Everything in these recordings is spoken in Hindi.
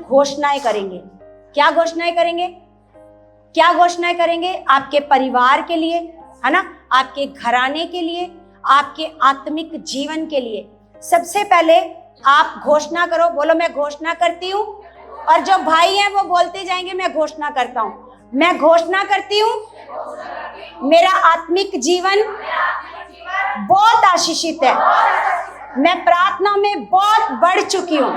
घोषणाएं करेंगे। क्या घोषणाएं करेंगे? क्या घोषणाएं करेंगे? आपके परिवार के लिए, है ना, आपके घराने के लिए, आपके आत्मिक जीवन के लिए। सबसे पहले आप घोषणा करो, बोलो मैं घोषणा करती हूँ। और जो भाई हैं वो बोलते जाएंगे मैं घोषणा करता हूँ। मैं घोषणा करती हूँ मेरा आत्मिक जीवन बहुत आशीषित है। मैं प्रार्थना में बहुत बढ़ चुकी हूँ।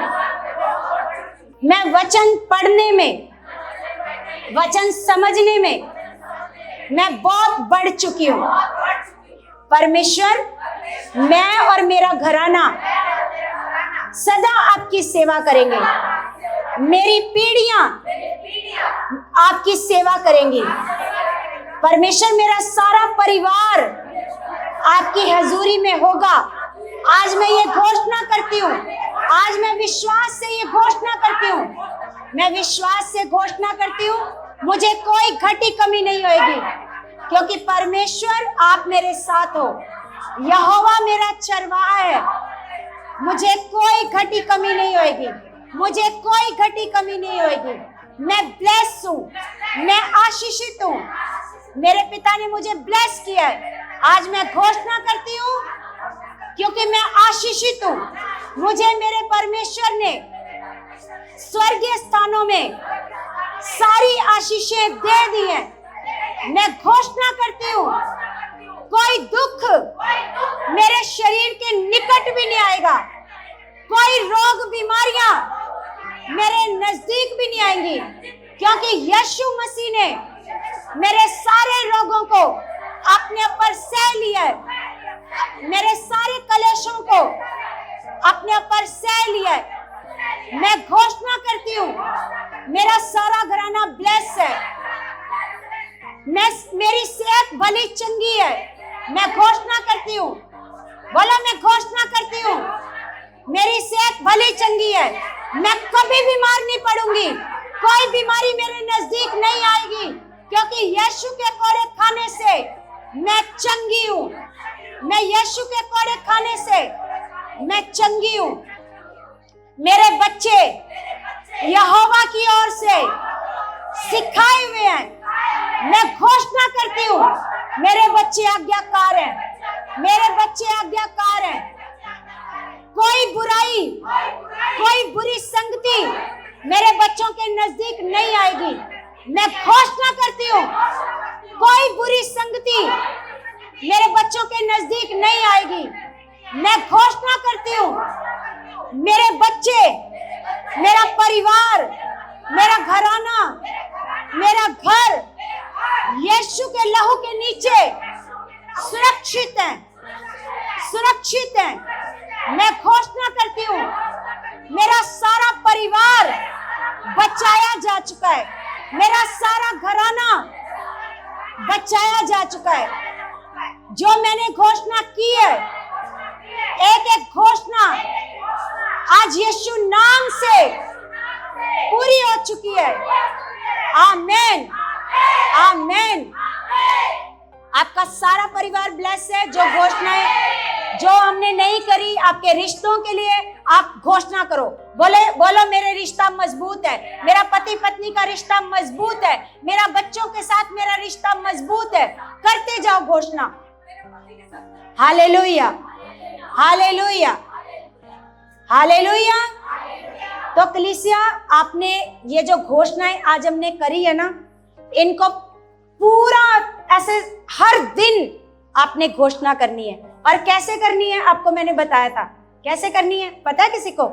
मैं वचन पढ़ने में, वचन समझने में मैं बहुत बढ़ चुकी हूँ। परमेश्वर, मैं और मेरा घराना सदा आपकी सेवा करेंगे। मेरी पीढ़ियां आपकी सेवा करेंगी। परमेश्वर, मेरा सारा परिवार आपकी हजूरी में होगा। आज मैं ये घोषणा करती हूँ। आज मैं विश्वास से ये घोषणा करती हूँ। मैं विश्वास से घोषणा करती हूँ, मुझे कोई घटी कमी नहीं होगी, क्योंकि परमेश्वर आप मेरे साथ हो। यहोवा मेरा चरवाहा है। मुझे कोई घटी कमी नहीं होगी। मुझे कोई घटी कमी नहीं होगी। मैं ब्लेस हूँ, मैं आशीषित हूँ। मेरे पिता ने मुझे ब्लेस किया है। आज मैं घोषणा करती हूँ क्योंकि मैं आशीषित हूँ। मुझे मेरे परमेश्वर ने स्वर्गीय स्थानों में सारी आशीषें दे दी हैं। मैं घोषणा करती हूँ कोई दुख मेरे शरीर के निकट भी नहीं आएगा। कोई रोग बीमारियां मेरे नजदीक भी नहीं आएंगी, क्योंकि यीशु मसीह ने मेरे सारे रोगों को अपने ऊपर सह लिया है। मेरे सारे कलेशों को अपने ऊपर सह लिया है। मैं घोषणा करती हूँ मेरा सारा घराना ब्लेस है। मेरी सेहत भली चंगी है। मैं घोषणा करती हूँ, बोला मैं घोषणा करती हूँ मेरी सेहत भली चंगी है। मैं कभी बीमार नहीं पड़ूंगी। कोई बीमारी मेरे नजदीक नहीं आएगी, क्योंकि यीशु के कोड़े खाने से मैं चंगी हूँ। मैं यीशु के कोड़े खाने से मैं चंगी हूँ। मेरे बच्चे यहोवा की ओर से सिखाए हुए हैं। मैं घोषणा करती हूँ मेरे बच्चे आज्ञाकार हैं। मेरे बच्चे आज्ञाकार हैं। कोई बुराई, कोई बुरी संगति मेरे बच्चों के नजदीक नहीं आएगी। मैं घोषणा करती हूँ कोई बुरी संगति मेरे बच्चों के नजदीक नहीं आएगी। मैं घोषणा करती हूँ मेरे बच्चे, मेरा परिवार, मेरा घराना, मेरा घर यीशु के लहू के नीचे सुरक्षित है, सुरक्षित है। मैं घोषणा करती हूँ मेरा सारा परिवार बचाया जा चुका है। मेरा सारा घराना बचाया जा चुका है। जो मैंने घोषणा की है, एक एक घोषणा आज यीशु नाम से पूरी हो चुकी है। आमीन, आमीन। आपका सारा परिवार ब्लेस है। जो घोषणाएं जो हमने नहीं करी आपके रिश्तों के लिए, आप घोषणा करो। बोलो मेरे रिश्ता मजबूत है। मेरा पति पत्नी का रिश्ता मजबूत है। मेरा बच्चों के साथ मेरा रिश्ता मजबूत है। करते जाओ घोषणा। Hallelujah, hallelujah, hallelujah. तो कलीसिया, आपने ये जो घोषणाएं आज हमने करी है ना, इनको पूरा ऐसे हर दिन आपने घोषणा करनी है। और कैसे करनी है आपको मैंने बताया था। कैसे करनी है पता है किसी को?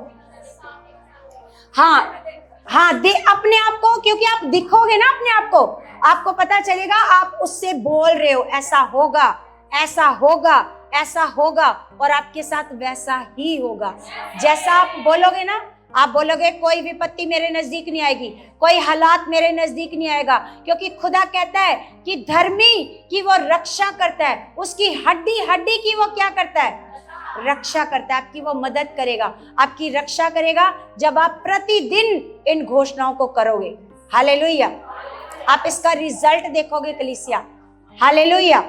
हाँ, अपने आप को, क्योंकि आप दिखोगे ना अपने आप को, आपको पता चलेगा। आप उससे बोल रहे हो ऐसा होगा, ऐसा होगा, ऐसा होगा, और आपके साथ वैसा ही होगा। जैसा आप बोलोगे ना, आप बोलोगे कोई विपत्ति मेरे नजदीक नहीं आएगी, कोई हालात मेरे नजदीक नहीं आएगा, क्योंकि खुदा कहता है कि धर्मी की वो रक्षा करता है। उसकी हड्डी हड्डी की वो क्या करता है? रक्षा करता है। आपकी वो मदद करेगा, आपकी रक्षा करेगा, जब आप प्रतिदिन इन घोषणाओं को करोगे। हालेलुया। आप इसका रिजल्ट देखोगे कलीसिया। हालेलुया।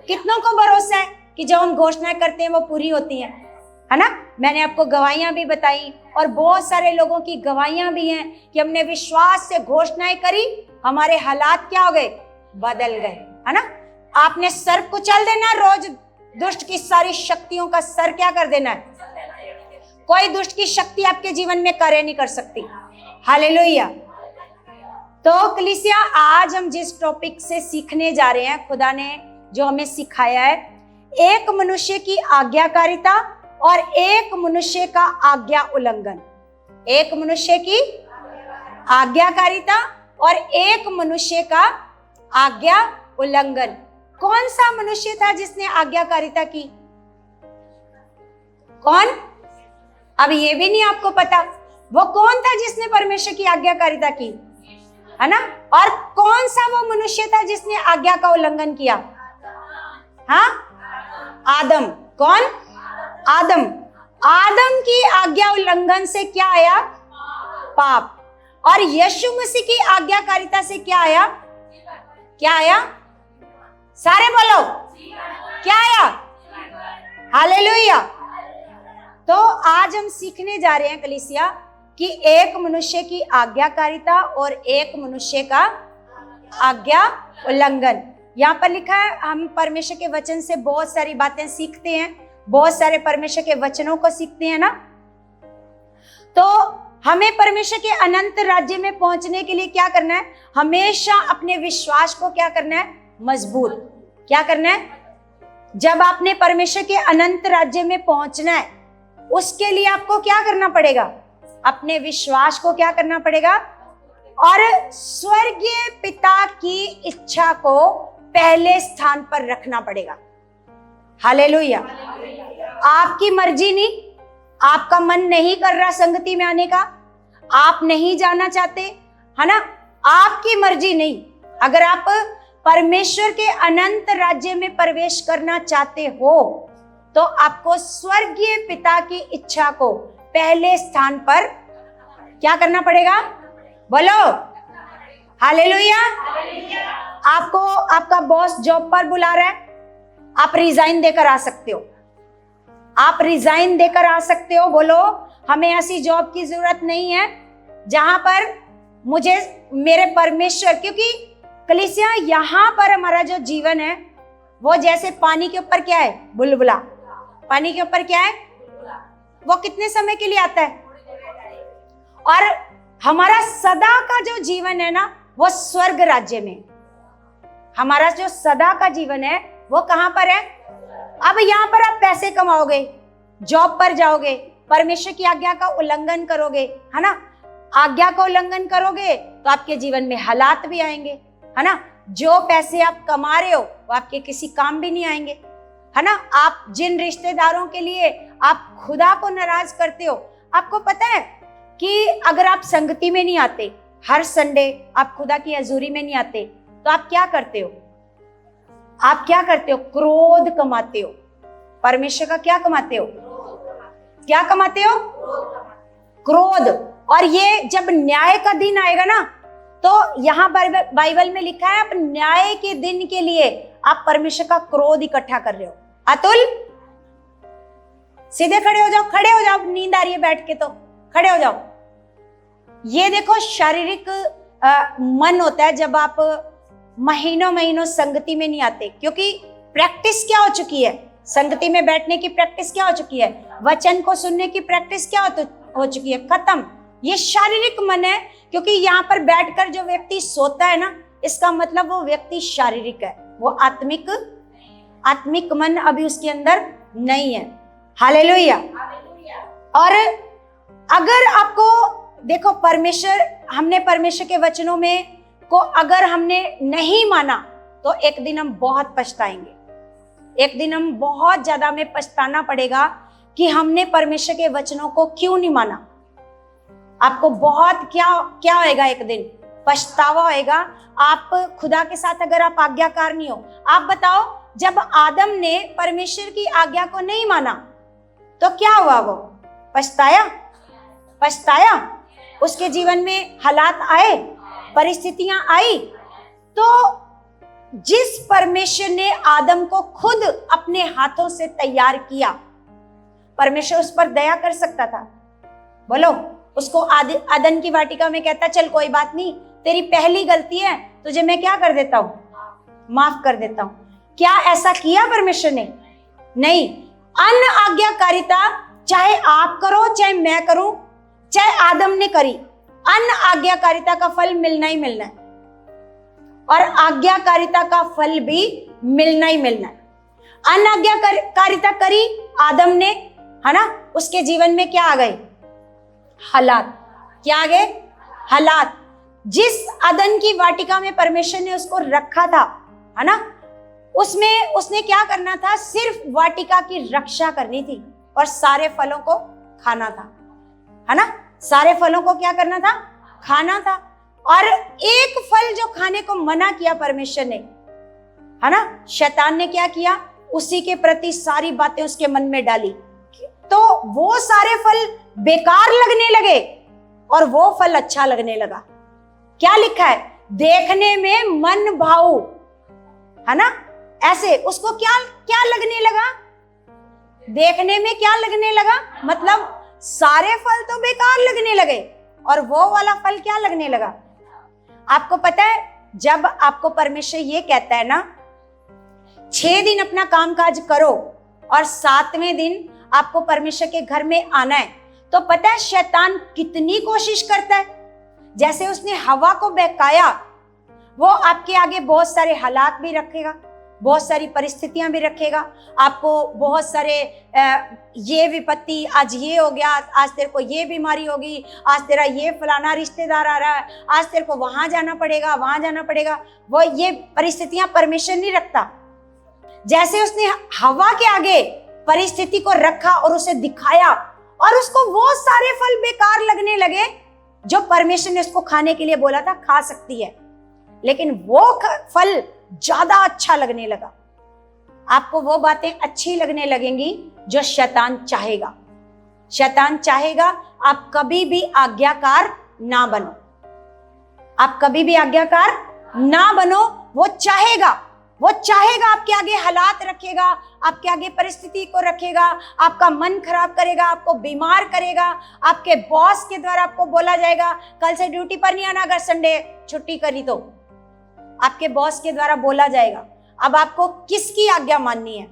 कितनों को भरोसा है कि जो हम घोषणाएं करते हैं वो पूरी होती हैं, है ना? मैंने आपको गवाहियां भी बताई और बहुत सारे लोगों की गवाहियां भी हैं कि हमने विश्वास से घोषणाएं करी, हमारे हालात क्या हो गए, बदल गए, है ना। आपने सर कुचल देना, रोज दुष्ट की सारी शक्तियों का सर क्या कर देना है। कोई दुष्ट की शक्ति आपके जीवन में कार्य नहीं कर सकती। हालेलुया। तो कलीसिया, आज हम जिस टॉपिक से सीखने जा रहे हैं, खुदा ने जो हमें सिखाया है, एक मनुष्य की आज्ञाकारिता और एक मनुष्य का आज्ञा उल्लंघन। एक मनुष्य की आज्ञाकारिता और एक मनुष्य का आज्ञा उल्लंघन। कौन सा मनुष्य था जिसने आज्ञाकारिता की? कौन? अब ये भी नहीं आपको पता वो कौन था जिसने परमेश्वर की आज्ञाकारिता की, है ना। और कौन सा वो मनुष्य था जिसने आज्ञा का उल्लंघन किया? हाँ, आदम। कौन? आदम। आदम की आज्ञा उल्लंघन से क्या आया? पाप। और यीशु मसीह की आज्ञाकारिता से क्या आया? क्या आया? सारे बोलो, क्या आया? हालेलुया। तो आज हम सीखने जा रहे हैं कलीसिया कि एक मनुष्य की आज्ञाकारिता और एक मनुष्य का आज्ञा उल्लंघन। यहाँ पर लिखा है, हम परमेश्वर के वचन से बहुत सारी बातें सीखते हैं, बहुत सारे परमेश्वर के वचनों को सीखते हैं ना। तो हमें परमेश्वर के अनंत राज्य में पहुंचने के लिए क्या करना है? हमेशा अपने विश्वास को क्या करना है? मजबूत। क्या करना है? जब आपने परमेश्वर के अनंत राज्य में पहुंचना है, उसके लिए आपको क्या करना पड़ेगा? अपने विश्वास को क्या करना पड़ेगा? और स्वर्गीय पिता की इच्छा को पहले स्थान पर रखना पड़ेगा। हालेलुया। आपकी मर्जी नहीं, आपका मन नहीं कर रहा संगति में आने का, आप नहीं जाना चाहते, है ना, आपकी मर्जी नहीं। अगर आप परमेश्वर के अनंत राज्य में प्रवेश करना चाहते हो तो आपको स्वर्गीय पिता की इच्छा को पहले स्थान पर क्या करना पड़ेगा? बोलो हालेलुया। आपको आपका बॉस जॉब पर बुला रहा है, आप रिजाइन देकर आ सकते हो। आप रिजाइन देकर आ सकते हो। बोलो, हमें ऐसी जॉब की जरूरत नहीं है जहां पर मुझे मेरे परमेश्वर, क्योंकि कलीसिया यहाँ पर हमारा जो जीवन है वो जैसे पानी के ऊपर क्या है? बुलबुला। पानी के ऊपर क्या है? वो कितने समय के लिए आता है? और हमारा सदा का जो जीवन है ना, वो स्वर्ग राज्य में। हमारा जो सदा का जीवन है वो कहां पर है? अब यहाँ पर आप पैसे कमाओगे, जॉब पर जाओगे, परमेश्वर की आज्ञा का उल्लंघन करोगे, है ना। आज्ञा का उल्लंघन करोगे तो आपके जीवन में हालात भी आएंगे, है ना। जो पैसे आप कमा रहे हो वो आपके किसी काम भी नहीं आएंगे, है ना। आप जिन रिश्तेदारों के लिए आप खुदा को नाराज करते हो, आपको पता है कि अगर आप संगति में नहीं आते, हर संडे आप खुदा की हजूरी में नहीं आते, तो आप क्या करते हो? आप क्या करते हो? क्रोध कमाते हो। परमेश्वर का क्या कमाते हो? क्या कमाते हो? क्रोध। और ये जब न्याय का दिन आएगा ना, तो यहाँ बाइबल में लिखा है, आप न्याय के दिन के लिए आप परमेश्वर का क्रोध इकट्ठा कर रहे हो। अतुल, सीधे खड़े हो जाओ, खड़े हो जाओ, नींद आ रही है बैठ के तो खड़े हो जाओ। ये देखो, शारीरिक मन होता है जब आप महीनों महीनों संगति में नहीं आते, क्योंकि प्रैक्टिस क्या हो चुकी है? संगति में बैठने की प्रैक्टिस क्या हो चुकी है? वचन को सुनने की प्रैक्टिस क्या हो चुकी है? खत्म। ये शारीरिक मन है, क्योंकि यहाँ पर बैठकर जो व्यक्ति सोता है ना, इसका मतलब वो व्यक्ति शारीरिक है, वो आत्मिक मन अभी उसके अंदर नहीं है। हालेलुया। और अगर आपको देखो, हमने परमेश्वर के वचनों में को अगर हमने नहीं माना तो एक दिन हम बहुत पछताएंगे। एक दिन हम बहुत ज्यादा हमें पछताना पड़ेगा कि हमने परमेश्वर के वचनों को क्यों नहीं माना। आपको बहुत क्या होएगा? एक दिन पछतावा होएगा। आप खुदा के साथ अगर आप आज्ञाकार नहीं हो, आप बताओ, जब आदम ने परमेश्वर की आज्ञा को नहीं माना तो क्या हुआ? वो पछताया। उसके जीवन में हालात आए, परिस्थितियां आई। तो जिस परमेश्वर ने आदम को खुद अपने हाथों से तैयार किया, परमेश्वर उस पर दया कर सकता था? बोलो। उसको अदन की वाटिका में कहता, चल कोई बात नहीं, तेरी पहली गलती है, तुझे मैं क्या कर देता हूं, माफ कर देता हूं। क्या ऐसा किया परमेश्वर ने? नहीं। अन आज्ञाकारिता चाहे आप करो, चाहे मैं करूं, चाहे आदम ने करी, अन आज्ञाकारिता का फल मिलना ही मिलना है, और आज्ञाकारिता का फल भी मिलना ही मिलना है। अन आज्ञाकारिता करी आदम ने, है ना, उसके जीवन में क्या आ गए? हालात। क्या आ गए? हालात। जिस अदन की वाटिका में परमेश्वर ने उसको रखा था, है ना, उसमें उसने क्या करना था? सिर्फ वाटिका की रक्षा करनी थी और सारे फलों को खाना था, है ना। सारे फलों को क्या करना था? खाना था। और एक फल जो खाने को मना किया परमेश्वर ने, है ना, शैतान ने क्या किया? उसी के प्रति सारी बातें उसके मन में डाली, तो वो सारे फल बेकार लगने लगे और वो फल अच्छा लगने लगा। क्या लिखा है? देखने में मन भाऊ, है ना, ऐसे उसको क्या क्या लगने लगा? देखने में क्या लगने लगा? मतलब सारे फल तो बेकार लगने लगे और वो वाला फल क्या लगने लगा? आपको पता है, जब आपको परमेश्वर ये कहता है ना, 6 दिन अपना कामकाज करो और 7वें दिन आपको परमेश्वर के घर में आना है, तो पता है शैतान कितनी कोशिश करता है। जैसे उसने हवा को बहकाया, वो आपके आगे बहुत सारे हालात भी रखेगा, बहुत सारी परिस्थितियां भी रखेगा, आपको बहुत सारे ये विपत्ति, आज ये हो गया, आज तेरे को ये बीमारी होगी, आज तेरा ये फलाना रिश्तेदार आ रहा है, आज तेरे को वहां जाना पड़ेगा, वहां जाना पड़ेगा। वो ये परिस्थितियां परमेश्वर नहीं रखता। जैसे उसने हवा के आगे परिस्थिति को रखा और उसे दिखाया, और उसको वो सारे फल बेकार लगने लगे जो परमेश्वर ने उसको खाने के लिए बोला था, खा सकती है, लेकिन वो फल ज्यादा अच्छा लगने लगा। आपको वो बातें अच्छी लगने लगेंगी जो शैतान चाहेगा। शैतान चाहेगा आप कभी भी आज्ञाकार ना बनो, आप कभी भी आज्ञाकार ना बनो। वो चाहेगा आपके आगे हालात रखेगा, आपके आगे परिस्थिति को रखेगा, आपका मन खराब करेगा, आपको बीमार करेगा, आपके बॉस के द्वारा आपको बोला जाएगा कल से ड्यूटी पर नहीं आना, अगर संडे छुट्टी करी तो आपके बॉस के द्वारा बोला जाएगा। अब आपको किसकी आज्ञा माननी है?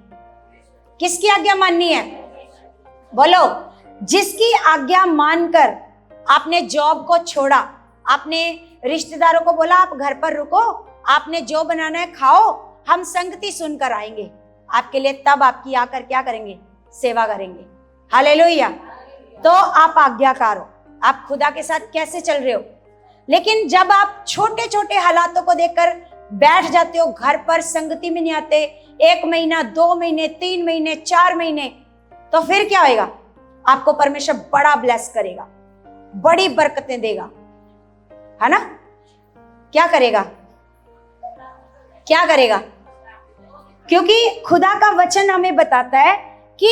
किसकी आज्ञा माननी है? बोलो। जिसकी आज्ञा मानकर आपने जॉब को छोड़ा, आपने रिश्तेदारों को बोला आप घर पर रुको, आपने जो बनाना है खाओ, हम संगति सुनकर आएंगे आपके लिए, तब आपकी आकर क्या करेंगे? सेवा करेंगे। हालेलुया। तो आप आज्ञाकार हो, आप खुदा के साथ कैसे चल रहे हो। लेकिन जब आप छोटे छोटे हालातों को देखकर बैठ जाते हो, घर पर संगति में नहीं आते, 1 महीना, 2 महीने, 3 महीने, 4 महीने, तो फिर क्या होएगा? आपको परमेश्वर बड़ा ब्लेस करेगा, बड़ी बरकतें देगा, है ना। क्या करेगा? क्या करेगा? क्योंकि खुदा का वचन हमें बताता है कि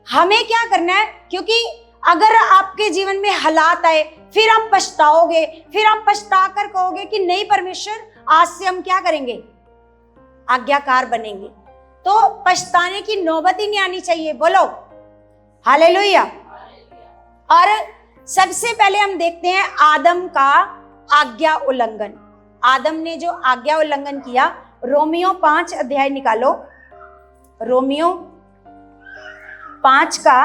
हमें क्या करना है। क्योंकि अगर आपके जीवन में हालात आए, फिर आप पछताओगे, फिर आप पछता कर कहोगे कि नहीं परमेश्वर, आज से हम क्या करेंगे? आज्ञाकार बनेंगे। तो पछताने की नौबत ही नहीं आनी चाहिए। बोलो हालेलुया। और सबसे पहले हम देखते हैं आदम का आज्ञा उल्लंघन। आदम ने जो आज्ञा उल्लंघन किया, रोमियो 5 अध्याय निकालो, रोमियो 5 का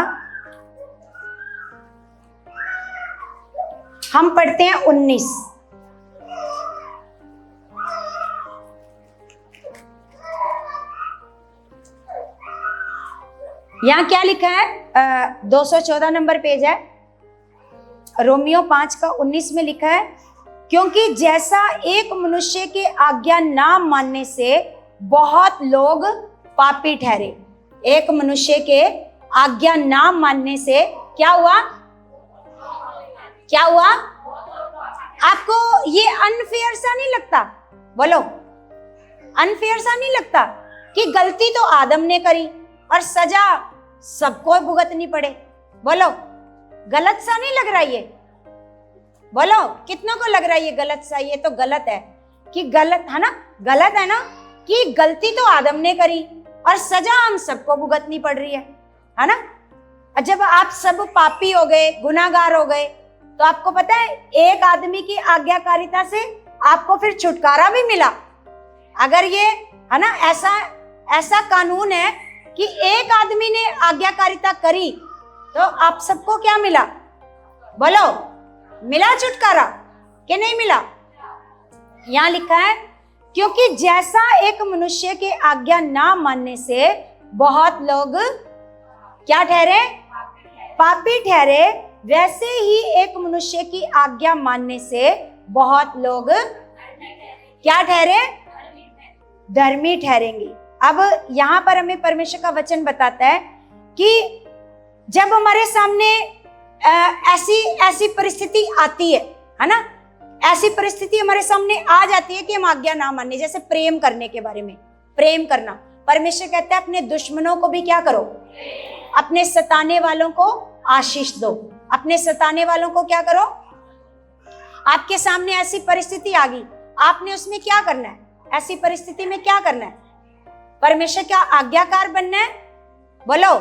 हम पढ़ते हैं 19। यहां क्या लिखा है? 214 नंबर पेज है, रोमियो 5 का 19 में लिखा है, क्योंकि जैसा एक मनुष्य के आज्ञा ना मानने से बहुत लोग पापी ठहरे। एक मनुष्य के आज्ञा ना मानने से क्या हुआ? क्या हुआ? आपको ये अनफेयर सा नहीं लगता? बोलो, अनफेयर सा नहीं लगता कि गलती तो आदम ने करी और सजा सबको भुगतनी पड़े? बोलो, गलत सा नहीं लग रहा ये? बोलो, कितनों को लग रहा है ये गलत सा? ये तो गलत है कि गलत है ना, गलत है ना कि गलती तो आदम ने करी और सजा हम सबको भुगतनी पड़ रही है ना। और जब आप सब पापी हो गए, गुनाहगार हो गए, तो आपको पता है एक आदमी की आज्ञाकारिता से आपको फिर छुटकारा भी मिला। अगर ये है ना, ऐसा कानून है कि एक आदमी ने आज्ञाकारिता करी तो आप सबको क्या मिला? बोलो, मिला छुटकारा कि नहीं मिला? यहां लिखा है, क्योंकि जैसा एक मनुष्य के आज्ञा ना मानने से बहुत लोग क्या ठहरे? पापी ठहरे, वैसे ही एक मनुष्य की आज्ञा मानने से बहुत लोग क्या ठहरे? धर्मी ठहरेंगे। अब यहां पर हमें परमेश्वर का वचन बताता है कि जब हमारे सामने ऐसी परिस्थिति आती है ना, ऐसी परिस्थिति हमारे सामने आ जाती है कि हम आज्ञा ना माने। जैसे प्रेम करने के बारे में, प्रेम करना, परमेश्वर कहता है अपने दुश्मनों को भी क्या करो? अपने सताने वालों को आशीष दो। अपने सताने वालों को क्या करो? आपके सामने ऐसी परिस्थिति आ गई, आपने उसमें क्या करना है? ऐसी परिस्थिति में क्या करना है? परमेश्वर का आज्ञाकार बनना है? बोलो,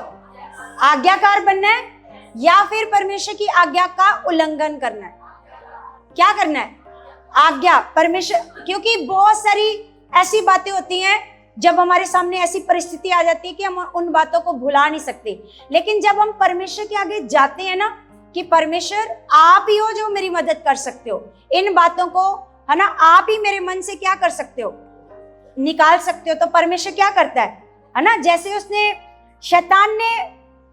आज्ञाकार बनना है या फिर परमेश्वर की आज्ञा का उल्लंघन करना है? क्या करना है? आज्ञा। परमेश्वर, क्योंकि बहुत सारी ऐसी बातें होती हैं जब हमारे सामने ऐसी परिस्थिति आ जाती है कि हम उन बातों को भुला नहीं सकते, लेकिन जब हम परमेश्वर के आगे जाते हैं ना कि परमेश्वर आप ही हो जो मेरी मदद कर सकते हो, इन बातों को है ना आप ही मेरे मन से क्या कर सकते हो? निकाल सकते हो। तो परमेश्वर क्या करता है ना, जैसे उसने शैतान ने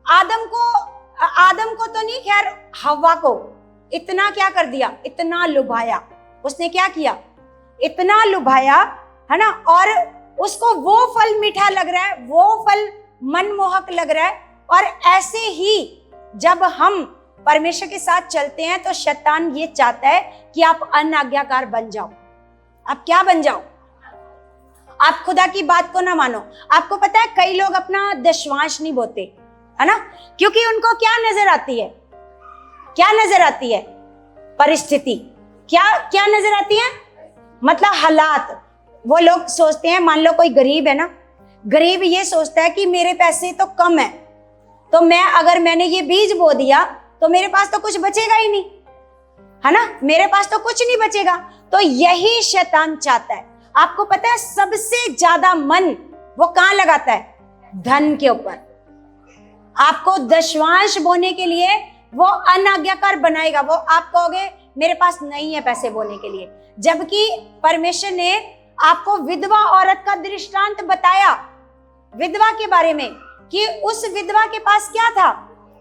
आदम को तो नहीं, खैर हव्वा को इतना क्या कर दिया? इतना लुभाया। उसने क्या किया? इतना लुभाया, है ना, और उसको वो फल मीठा लग रहा है, वो फल मनमोहक लग रहा है। और ऐसे ही जब हम परमेश्वर के साथ चलते हैं तो शैतान ये चाहता है कि आप अनाज्ञाकार बन जाओ। आप क्या बन जाओ? आप खुदा की बात को ना मानो। आपको पता है कई लोग अपना दशवांश नहीं बोते, है ना, क्योंकि उनको क्या नजर आती है? क्या नजर आती है? परिस्थिति। क्या नजर आती है? मतलब हालात। वो लोग सोचते हैं, मान लो कोई गरीब है ना, गरीब ये सोचता है कि मेरे पैसे तो कम है, तो अगर मैंने ये बीज बो दिया तो मेरे पास तो कुछ बचेगा ही नहीं, है ना, मेरे पास तो कुछ नहीं बचेगा। तो यही शैतान चाहता है। आपको पता है सबसे ज्यादा मन वो कहां लगाता है? धन के ऊपर। आपको दशवांश बोने के लिए वो अनाज्ञाकार बनाएगा। वो आप कहोगे मेरे पास नहीं है पैसे बोने के लिए, जबकि परमेश्वर ने आपको विधवा औरत का दृष्टांत बताया, विधवा के बारे में, कि उस विधवा के पास क्या था?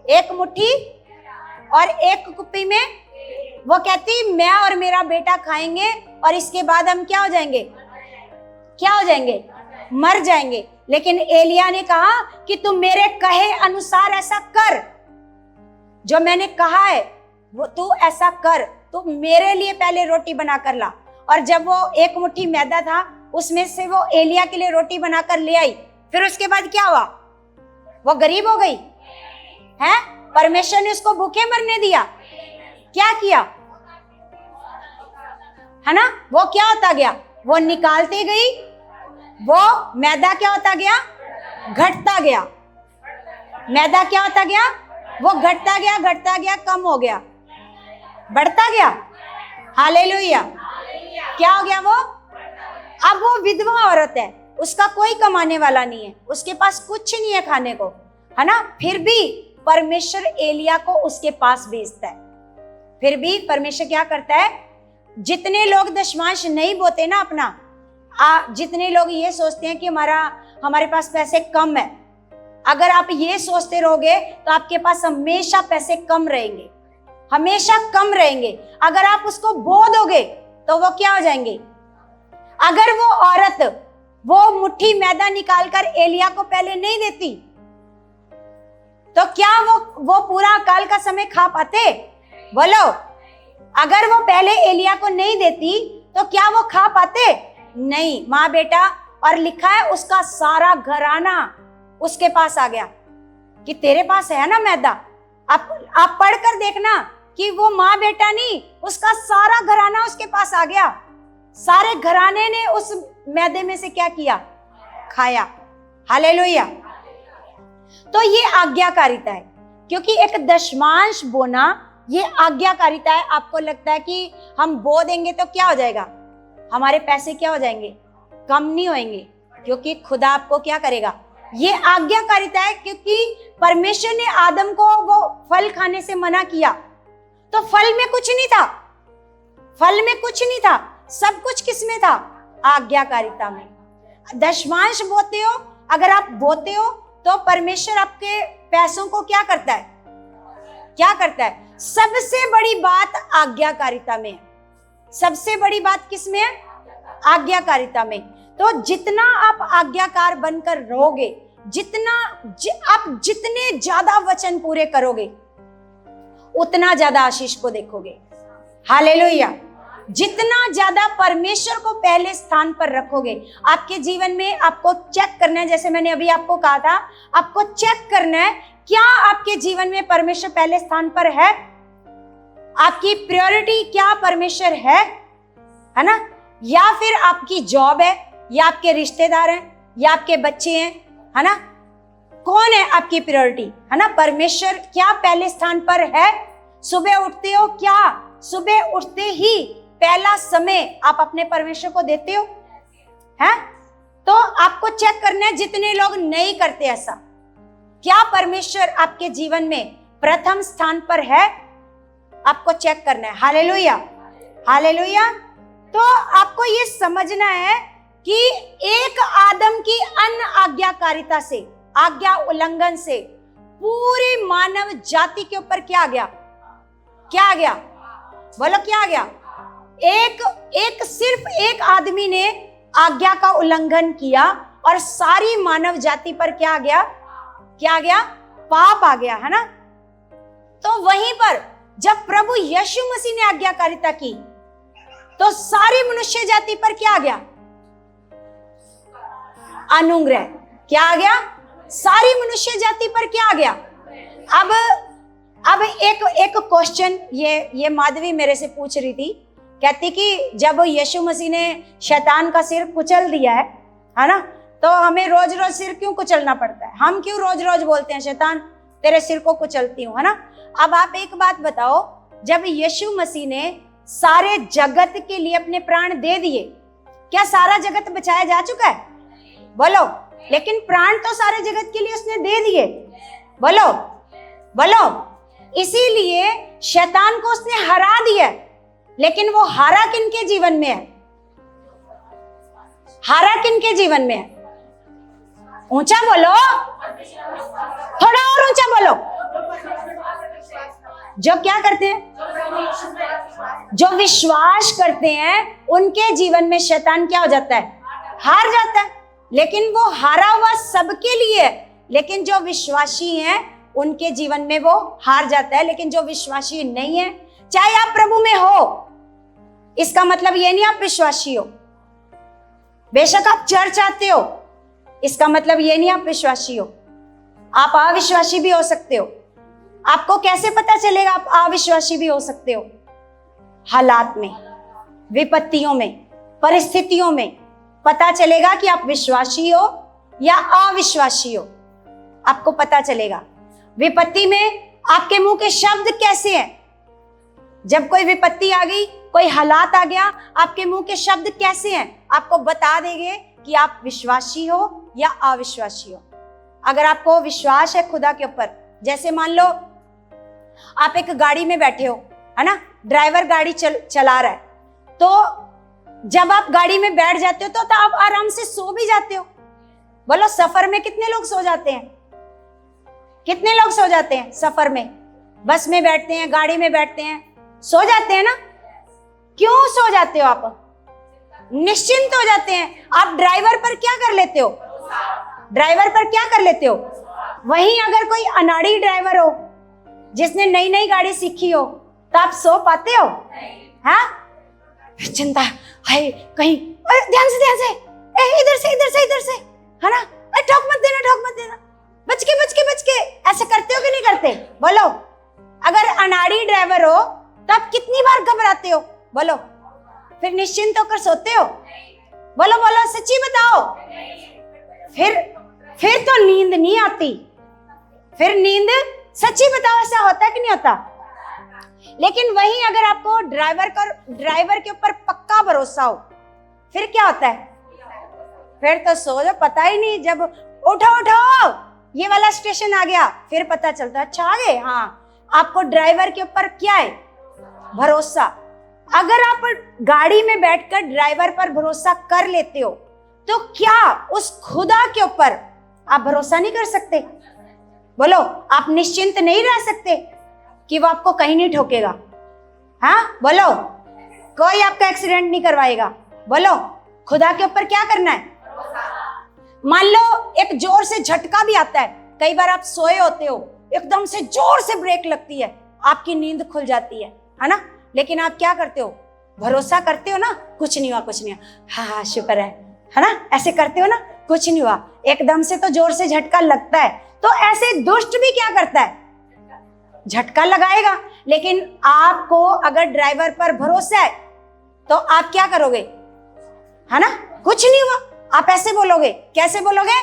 एक मुट्ठी और एक कुप्पी में। वो कहती मैं और मेरा बेटा खाएंगे और इसके बाद हम क्या हो जाएंगे? क्या हो जाएंगे? मर जाएंगे। लेकिन एलिया ने कहा कि तू मेरे कहे अनुसार ऐसा कर, जो मैंने कहा है वो तू ऐसा कर, तू मेरे लिए पहले रोटी बना कर ला। और जब वो एक मुट्ठी मैदा था उसमें से वो एलिया के लिए रोटी बनाकर ले आई, फिर उसके बाद क्या हुआ? वो गरीब हो गई है? परमेश्वर ने उसको भूखे मरने दिया? क्या किया? है ना, वो क्या होता गया? वो निकालती गई, वो मैदा क्या होता गया? घटता गया। मैदा क्या होता गया? वो घटता गया, घटता गया, कम हो गया, बढ़ता गया। हालेलुया। क्या हो गया? वो अब वो विधवा औरत है, उसका कोई कमाने वाला नहीं है, उसके पास कुछ नहीं है खाने को, है ना, फिर भी परमेश्वर एलिया को उसके पास भेजता है। फिर भी परमेश्वर क्या करता है? जितने लोग दशमांश नहीं बोते ना अपना, जितने लोग ये सोचते हैं कि हमारे पास पैसे कम है, अगर आप ये सोचते रहोगे तो आपके पास हमेशा पैसे कम रहेंगे, हमेशा कम रहेंगे। अगर आप उसको बो दोगे तो वो क्या हो जाएंगे? अगर वो औरत वो मुट्ठी मैदा निकालकर एलिया को पहले नहीं देती तो क्या वो पूरा अकाल का समय खा पाते? बोलो, अगर वो पहले एलिया को नहीं देती तो क्या वो खा पाते? नहीं। माँ बेटा, और लिखा है उसका सारा घराना उसके पास आ गया कि तेरे पास है ना मैदा। आप पढ़कर देखना कि वो माँ बेटा नहीं, उसका सारा घराना उसके पास आ गया। सारे घराने ने उस मैदे में से क्या किया? खाया। हालेलुया। तो ये आज्ञाकारिता है, क्योंकि एक दशमांश बोना ये आज्ञाकारिता है। आपको लगता है कि हम बो देंगे तो क्या हो जाएगा, हमारे पैसे क्या हो जाएंगे, कम नहीं होंगे, क्योंकि खुदा आपको क्या करेगा, ये आज्ञाकारिता है। क्योंकि परमेश्वर ने आदम को वो फल खाने से मना किया, तो फल में कुछ नहीं था, फल में कुछ नहीं था, सब कुछ किसमें था, आज्ञाकारिता में। दशमांश बोते हो, अगर आप बोते हो तो परमेश्वर आपके पैसों को क्या करता है, क्या करता है, सबसे बड़ी बात आज्ञाकारिता में है। सबसे बड़ी बात किसमें है, आज्ञाकारिता में। तो जितना आप आज्ञाकार बनकर रहोगे, आप जितने ज्यादा वचन पूरे करोगे, उतना ज्यादा आशीष को देखोगे। हालेलुया। जितना ज्यादा परमेश्वर को पहले स्थान पर रखोगे, आपके जीवन में आपको चेक करना है, जैसे मैंने अभी आपको कहा था, आपको चेक करना है क्या आपके जीवन में परमेश्वर पहले स्थान पर है, आपकी प्रायोरिटी क्या परमेश्वर है ना, या फिर आपकी जॉब है, या आपके रिश्तेदार हैं, या आपके बच्चे हैं, है ना, कौन है आपकी प्रायोरिटी, है ना। परमेश्वर क्या पहले स्थान पर है। सुबह उठते हो, क्या सुबह उठते ही पहला समय आप अपने परमेश्वर को देते हो, है? तो आपको चेक करना है, जितने लोग नहीं करते ऐसा, क्या परमेश्वर आपके जीवन में प्रथम स्थान पर है, आपको चेक करना है। Hallelujah, hallelujah. तो आपको ये समझना है कि एक आदम की अन्य आज्ञाकारिता से, आज्ञा उल्लंघन से पूरी मानव जाति के ऊपर क्या आ गया, क्या आ गया, बोलो क्या आ गया। सिर्फ एक आदमी ने आज्ञा का उल्लंघन किया और सारी मानव जाति पर क्या आ गया, क्या आ गया, पाप आ गया, है ना। तो वहीं पर जब प्रभु यीशु मसीह ने आज्ञाकारिता की, तो सारी मनुष्य जाति पर क्या आ गया, अनुग्रह। क्या आ गया, सारी मनुष्य जाति पर क्या आ गया। अब एक क्वेश्चन ये माधवी मेरे से पूछ रही थी, कहती कि जब यीशु मसीह ने शैतान का सिर कुचल दिया है ना, तो हमें रोज रोज सिर क्यों कुचलना पड़ता है, हम क्यों रोज रोज बोलते हैं शैतान तेरे सिर को कुचलती हूं, है ना। अब आप एक बात बताओ, जब यीशु मसीह ने सारे जगत के लिए अपने प्राण दे दिए, क्या सारा जगत बचाया जा चुका है, बोलो। लेकिन प्राण तो सारे जगत के लिए उसने दे दिए, बोलो बोलो। इसीलिए शैतान को उसने हरा दिया, लेकिन वो हारा किनके जीवन में है, हारा किनके जीवन में है, ऊंचा बोलो, थोड़ा और ऊंचा बोलो। जो क्या करते हैं, जो विश्वास करते हैं, उनके जीवन में शैतान क्या हो जाता है, हार जाता है। लेकिन वो हारा हुआ सबके लिए है, लेकिन जो विश्वासी हैं उनके जीवन में वो हार जाता है। लेकिन जो विश्वासी नहीं है, चाहे आप प्रभु में हो, इसका मतलब ये नहीं आप विश्वासी हो। बेशक आप चर्च आते हो, इसका मतलब ये नहीं आप विश्वासी हो, आप अविश्वासी भी हो सकते हो। आपको कैसे पता चलेगा आप अविश्वासी भी हो सकते हो, हालात में, विपत्तियों में, परिस्थितियों में पता चलेगा कि आप विश्वासी हो या अविश्वासी हो, आपको पता चलेगा। विपत्ति में आपके मुंह के शब्द कैसे हैं, जब कोई विपत्ति आ गई, कोई हालात आ गया, आपके मुंह के शब्द कैसे हैं, आपको बता देंगे कि आप विश्वासी हो या अविश्वासी हो। अगर आपको विश्वास है खुदा के ऊपर, जैसे मान लो आप एक गाड़ी में बैठे हो, है ना, ड्राइवर गाड़ी चला रहा है, तो जब आप गाड़ी में बैठ जाते हो तो आप आराम से सो भी जाते हो। बोलो, सफर में कितने लोग सो जाते हैं, कितने लोग सो जाते हैं सफर में, बस में बैठते हैं, गाड़ी में बैठते हैं, सो जाते हैं ना। क्यों सो जाते हो आप, निश्चिंत हो जाते हैं। आप ड्राइवर पर क्या कर लेते हो, ड्राइवर पर क्या कर लेते हो। वहीं अगर कोई अनाड़ी ड्राइवर हो, जिसने नई नई गाड़ी सीखी हो, तो आप सो पाते हो, हाँ। चिंता है कहीं, ध्यान से, इधर से, है ना, ठोक मत देना, बच के ऐसे करते हो कि नहीं करते, बोलो। अगर अनाड़ी ड्राइवर हो तो आप कितनी बार घबराते हो, बोलो। फिर निश्चिंत होकर सोते हो, बोलो, सच्ची बताओ। फिर तो नींद नहीं आती, फिर नींद सच्ची बताओ, ऐसा होता है कि नहीं होता? लेकिन वही अगर आपको ड्राइवर के ऊपर पक्का भरोसा हो, फिर क्या होता है? फिर तो सो जाओ, पता ही नहीं, जब उठो उठो ये वाला स्टेशन आ गया, फिर पता चलता है अच्छा आ गए। हाँ, आपको ड्राइवर के ऊपर क्या है? भरोसा। अगर आप गाड़ी में बैठकर ड्राइवर पर भरोसा कर लेते हो, तो क्या उस खुदा के ऊपर आप भरोसा नहीं कर सकते? बोलो, आप निश्चिंत नहीं रह सकते कि वो आपको कहीं नहीं ठोकेगा? हाँ बोलो, कोई आपका एक्सीडेंट नहीं करवाएगा। बोलो, खुदा के ऊपर क्या करना है? मान लो एक जोर से झटका भी आता है, कई बार आप सोए होते हो, एकदम से जोर से ब्रेक लगती है, आपकी नींद खुल जाती है ना? लेकिन आप क्या करते हो? भरोसा करते हो ना, कुछ नहीं हुआ, कुछ नहीं हुआ, हाँ शुक्र है ना? ऐसे करते हो ना, कुछ नहीं हुआ। एकदम से तो जोर से झटका लगता है, तो ऐसे दुष्ट भी क्या करता है? झटका लगाएगा। लेकिन आपको अगर ड्राइवर पर भरोसा है तो आप क्या करोगे? है ना, कुछ नहीं हुआ, आप ऐसे बोलोगे। कैसे बोलोगे?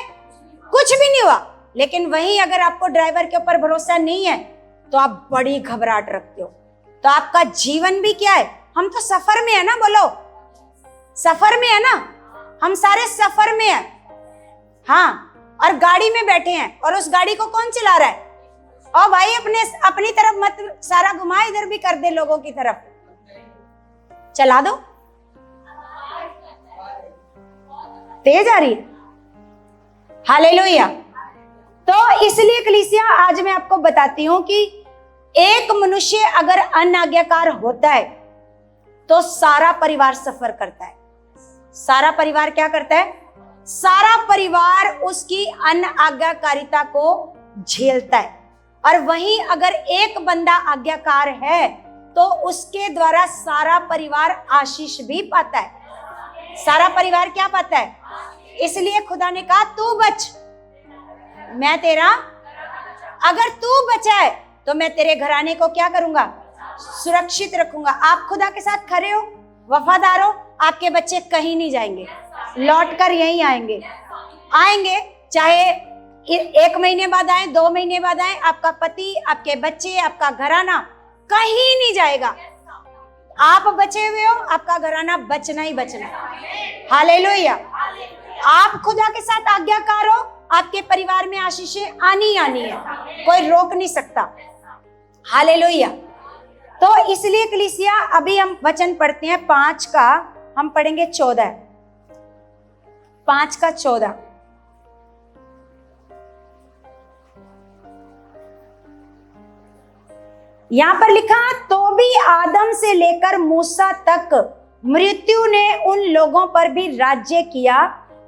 कुछ भी नहीं हुआ। लेकिन वहीं अगर आपको ड्राइवर के ऊपर भरोसा नहीं है तो आप बड़ी घबराहट रखते हो। तो आपका जीवन भी क्या है? हम तो सफर में है ना, बोलो सफर में है ना, हम सारे सफर में हैं। हाँ, और गाड़ी में बैठे हैं, और उस गाड़ी को कौन चला रहा है? और भाई अपनी तरफ मत सारा घुमा, इधर भी कर दे लोगों की तरफ, चला दो, तेज आ रही है। हालेलुया। तो इसलिए कलीसिया, आज मैं आपको बताती हूं कि एक मनुष्य अगर अनाज्ञाकार होता है तो सारा परिवार सफर करता है। सारा परिवार क्या करता है? सारा परिवार उसकी अनाज्ञाकारिता को झेलता है। और वहीं अगर एक बंदा आज्ञाकार है तो उसके द्वारा सारा परिवार आशीष भी पाता है। सारा परिवार क्या पाता है? इसलिए खुदा ने कहा, तू बच, मैं तेरा, अगर तू बचा है तो मैं तेरे घराने को क्या करूंगा? सुरक्षित रखूंगा। आप खुदा के साथ खड़े हो, वफादार हो, आपके बच्चे कहीं नहीं जाएंगे, लौट कर यहीं आएंगे। चाहे 1 महीने बाद आए, 2 महीने बाद आए, आपका पति, आपके बच्चे, आपका घराना कहीं नहीं जाएगा। आप बचे हुए हो, आपका घराना बचना ही बचना। हालेलुया। आप खुदा के साथ आज्ञाकार हो, आपके परिवार में आशीषें आनी है, कोई रोक नहीं सकता। हालेलुया। तो इसलिए कलीसिया, अभी हम वचन पढ़ते हैं 5 का, हम पढ़ेंगे 14, 5 का 14। यहां पर लिखा, तो भी आदम से लेकर मूसा तक मृत्यु ने उन लोगों पर भी राज्य किया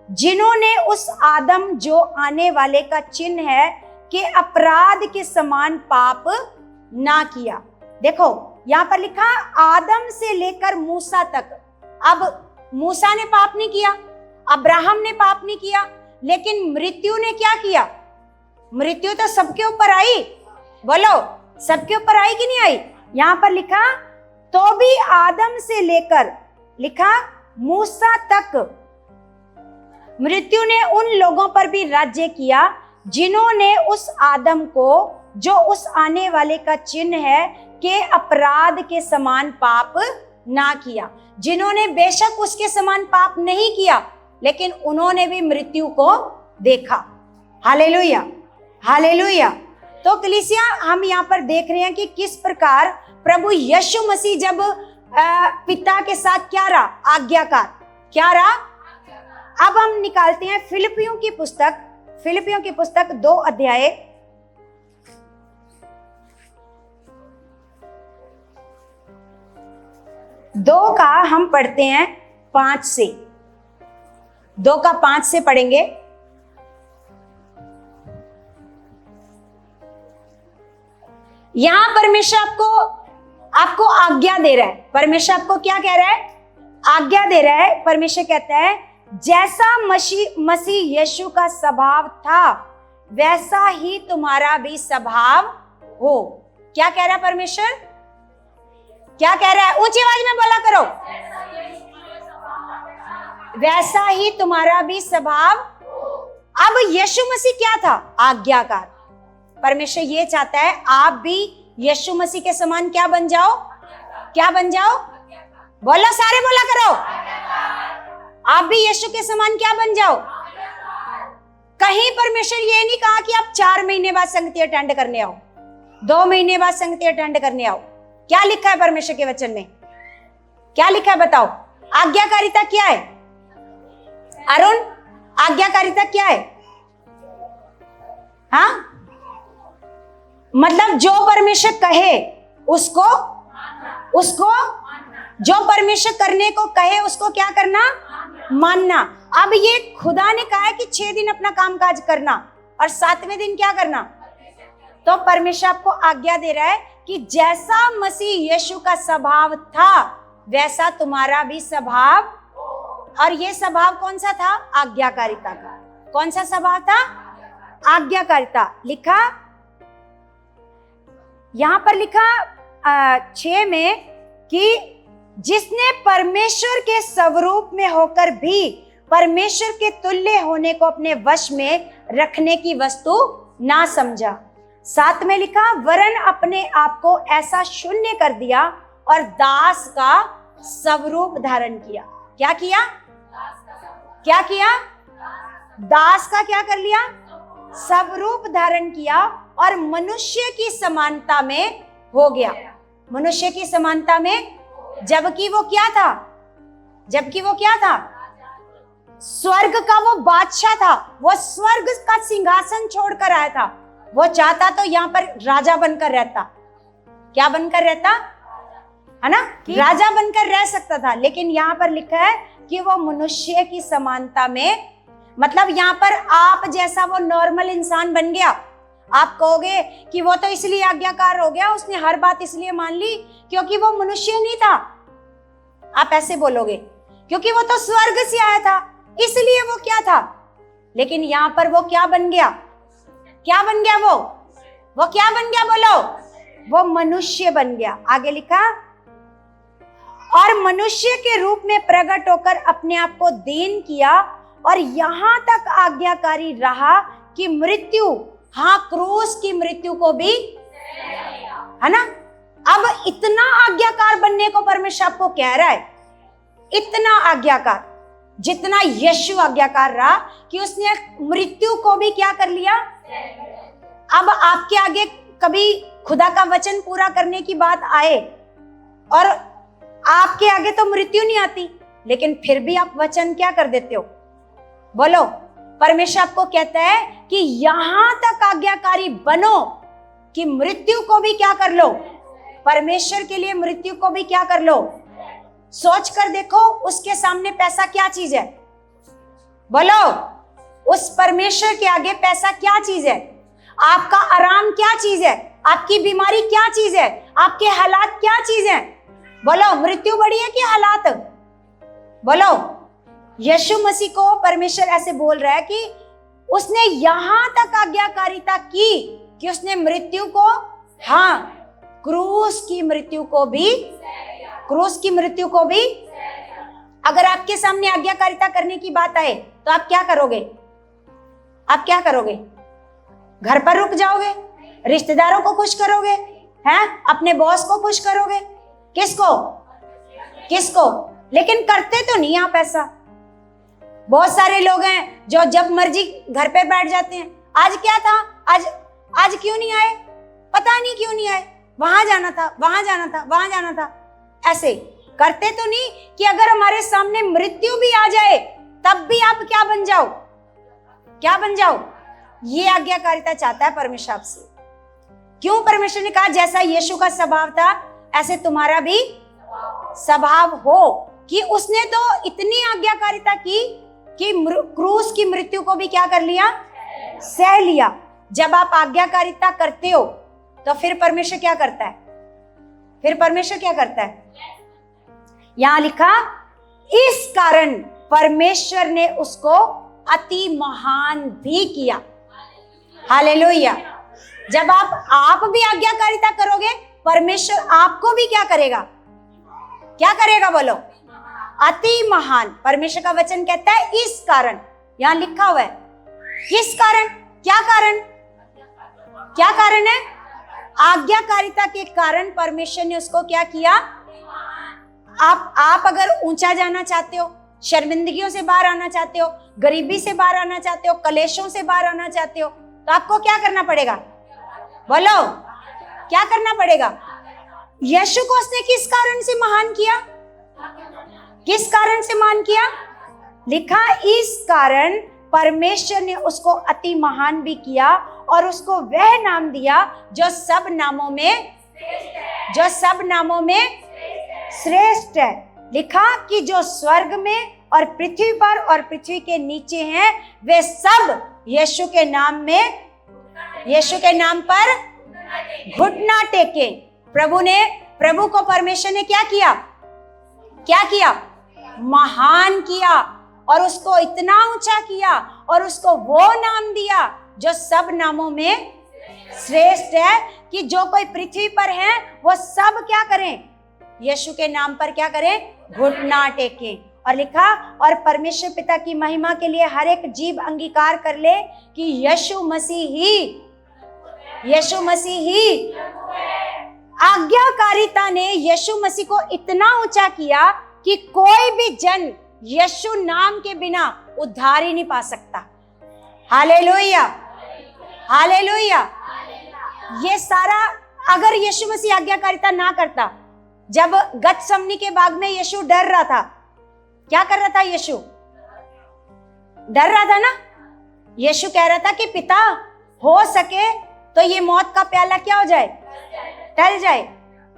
जिन्होंने उस आदम जो आने वाले का चिन्ह है के अपराध के समान पाप ना किया। देखो यहां पर लिखा आदम से लेकर मूसा तक। अब मूसा ने पाप नहीं किया, अब्राहम ने पाप नहीं किया, लेकिन मृत्यु ने क्या किया? मृत्यु तो सबके ऊपर आई। बोलो, सबके ऊपर आई कि नहीं आई? यहां पर लिखा, तो भी आदम से लेकर, लिखा मूसा तक मृत्यु ने उन लोगों पर भी राज्य किया जिन्होंने उस आदम को जो उस आने वाले का चिन्ह है के अपराध के समान पाप ना किया। जिन्होंने बेशक उसके समान पाप नहीं किया, लेकिन उन्होंने भी मृत्यु को देखा। Hallelujah, hallelujah. तो कलीसिया, हम यहाँ पर देख रहे हैं कि किस प्रकार प्रभु यीशु मसीह जब पिता के साथ क्या रहा? आज्ञाकार। क्या रहा? अब हम निकालते हैं फिलिपियों की पुस्तक 2 अध्याय 2 का हम पढ़ते हैं 5 से, 2 का 5 से पढ़ेंगे। यहां परमेश्वर आपको आज्ञा दे रहा है। परमेश्वर आपको क्या कह रहा है? आज्ञा दे रहा है। परमेश्वर कहता है, जैसा मसीह यीशु का स्वभाव था वैसा ही तुम्हारा भी स्वभाव हो। क्या कह रहा है परमेश्वर? क्या कह रहा है? ऊंची आवाज में बोला करो। वैसा ही तुम्हारा भी स्वभाव। अब यीशु मसीह क्या था? आज्ञाकार। परमेश्वर ये चाहता है आप भी यीशु मसीह के समान क्या बन जाओ? क्या बन जाओ? बोलो, सारे बोला करो। आप भी यीशु के समान क्या बन जाओ? कहीं परमेश्वर ये नहीं कहा कि आप 4 महीने बाद संगति अटेंड करने आओ, 2 महीने बाद संगति अटेंड करने आओ। क्या लिखा है परमेश्वर के वचन में? क्या लिखा है बताओ? आज्ञाकारिता क्या है? अरुण, आज्ञाकारिता क्या है? हाँ, मतलब जो परमेश्वर कहे उसको जो परमेश्वर करने को कहे उसको क्या करना? मानना। अब ये खुदा ने कहा है कि 6 दिन अपना काम काज करना और 7वें दिन क्या करना? तो परमेश्वर आपको आज्ञा दे रहा है कि जैसा मसीह यीशु का स्वभाव था वैसा तुम्हारा भी स्वभाव। और ये स्वभाव कौन सा था? आज्ञाकारिता का। कौन सा स्वभाव था? आज्ञाकारिता। लिखा यहां पर लिखा 6 में कि जिसने परमेश्वर के स्वरूप में होकर भी परमेश्वर के तुल्य होने को अपने वश में रखने की वस्तु ना समझा। 7 में लिखा वरन अपने आप को ऐसा शून्य कर दिया और दास का स्वरूप धारण किया। क्या किया? क्या किया? दास का क्या कर लिया? स्वरूप धारण किया और मनुष्य की समानता में हो गया। मनुष्य की समानता में, जबकि वो क्या था? जबकि वो क्या था? स्वर्ग का वो बादशाह था। वो स्वर्ग का सिंहासन छोड़कर आया था। वो चाहता तो यहाँ पर राजा बनकर रहता। क्या बनकर रहता? है ना, राजा बनकर रह सकता था। लेकिन यहाँ पर लिखा है कि वो मनुष्य की समानता में, मतलब यहाँ पर आप जैसा वो नॉर्मल इंसान बन गया। आप कहोगे कि वो तो इसलिए आज्ञाकार हो गया, उसने हर बात इसलिए मान ली क्योंकि वो मनुष्य नहीं था। आप ऐसे बोलोगे क्योंकि वो तो स्वर्ग से आया था इसलिए वो क्या था। लेकिन यहाँ पर वो क्या बन गया? क्या बन गया? वो क्या बन गया? बोलो, वो मनुष्य बन गया। आगे लिखा और मनुष्य के रूप में प्रकट होकर अपने आप को दीन किया और यहां तक आज्ञाकारी रहा कि मृत्यु, हाँ क्रूस की मृत्यु को भी, है ना। अब इतना आज्ञाकार बनने को परमेश्वर आपको कह रहा है, इतना आज्ञाकार, जितना यीशु आज्ञाकार रहा कि उसने मृत्यु को भी क्या कर लिया। अब आपके आगे कभी खुदा का वचन पूरा करने की बात आए और आपके आगे तो मृत्यु नहीं आती, लेकिन फिर भी आप वचन क्या कर देते हो? बोलो, परमेश्वर आपको कहता है कि यहां तक आज्ञाकारी बनो कि मृत्यु को भी क्या कर लो, परमेश्वर के लिए मृत्यु को भी क्या कर लो। सोच कर देखो, उसके सामने पैसा क्या चीज है? बोलो, उस परमेश्वर के आगे पैसा क्या चीज है? आपका आराम क्या चीज है? आपकी बीमारी क्या चीज है? आपके हालात क्या चीज है? बोलो, मृत्यु बड़ी है कि हालात? बोलो, यीशु मसीह को परमेश्वर ऐसे बोल रहा है कि उसने यहां तक आज्ञाकारिता की कि उसने मृत्यु को, हाँ क्रूस की मृत्यु को भी, क्रूस की मृत्यु को भी। अगर आपके सामने आज्ञाकारिता करने की बात आए तो आप क्या करोगे? आप क्या करोगे? घर पर रुक जाओगे? रिश्तेदारों को खुश करोगे? हैं? अपने बॉस को खुश करोगे? किसको? किसको? लेकिन करते तो नहीं आप ऐसा। बहुत सारे लोग हैं जो जब मर्जी घर पे बैठ जाते हैं। आज क्या था? आज क्यों नहीं आए? पता नहीं क्यों नहीं आए। वहां जाना था, वहां जाना था, वहां जाना था। ऐसे करते तो नहीं कि अगर हमारे सामने मृत्यु भी आ जाए तब भी आप क्या बन जाओ? क्या बन जाओ? ये आज्ञाकारिता चाहता है परमेश्वर आपसे। क्यों? परमेश्वर ने कहा जैसा यीशु का स्वभाव था ऐसे तुम्हारा भी स्वभाव हो। कि उसने तो इतनी आज्ञाकारिता की कि क्रूस की मृत्यु को भी क्या कर लिया? सह लिया। जब आप आज्ञाकारिता करते हो तो फिर परमेश्वर क्या करता है? फिर परमेश्वर क्या करता है? यहां लिखा, इस कारण परमेश्वर ने उसको अति महान भी किया। हालेलुया। जब आप भी आज्ञाकारिता करोगे, परमेश्वर आपको भी क्या करेगा? क्या करेगा? बोलो, अति महान। परमेश्वर का वचन कहता है इस कारण, यहां लिखा हुआ है। किस कारण? क्या कारण? क्या कारण है? आज्ञाकारिता के कारण परमेश्वर ने उसको क्या किया? आप अगर ऊंचा जाना चाहते हो, शर्मिंदगियों से बाहर आना चाहते हो, गरीबी से बाहर आना चाहते हो, कलेशों से बाहर आना चाहते हो, तो आपको क्या करना पड़ेगा? बोलो, क्या करना पड़ेगा? यीशु को उसने किस कारण से महान किया? किस कारण से महान किया? लिखा, इस कारण परमेश्वर ने उसको अति महान भी किया और उसको वह नाम दिया जो सब नामों में श्रेष्ठ है। लिखा कि जो स्वर्ग में और पृथ्वी पर और पृथ्वी के नीचे हैं, वे सब यीशु के नाम पर घुटना टेके। प्रभु को परमेश्वर ने क्या किया? महान किया और उसको इतना ऊंचा किया और उसको वो नाम दिया जो सब नामों में श्रेष्ठ है, कि जो कोई पृथ्वी पर है वो सब क्या करें? यीशु के नाम पर क्या करें? घुटना टेकें। और लिखा, और परमेश्वर पिता की महिमा के लिए हर एक जीव अंगीकार कर ले कि यीशु मसीह ही आज्ञाकारिता ने यीशु मसीह को इतना ऊंचा किया कि कोई भी जन यीशु नाम के बिना उद्धार ही नहीं पा सकता। Hallelujah, hallelujah. ये सारा अगर यीशु मसीह आज्ञाकारिता ना करता, जब गतसमनी के बाग में यीशु डर रहा था, क्या कर रहा था? यीशु डर रहा था ना। यीशु कह रहा था कि पिता, हो सके तो ये मौत का प्याला क्या हो जाए? टल जाए,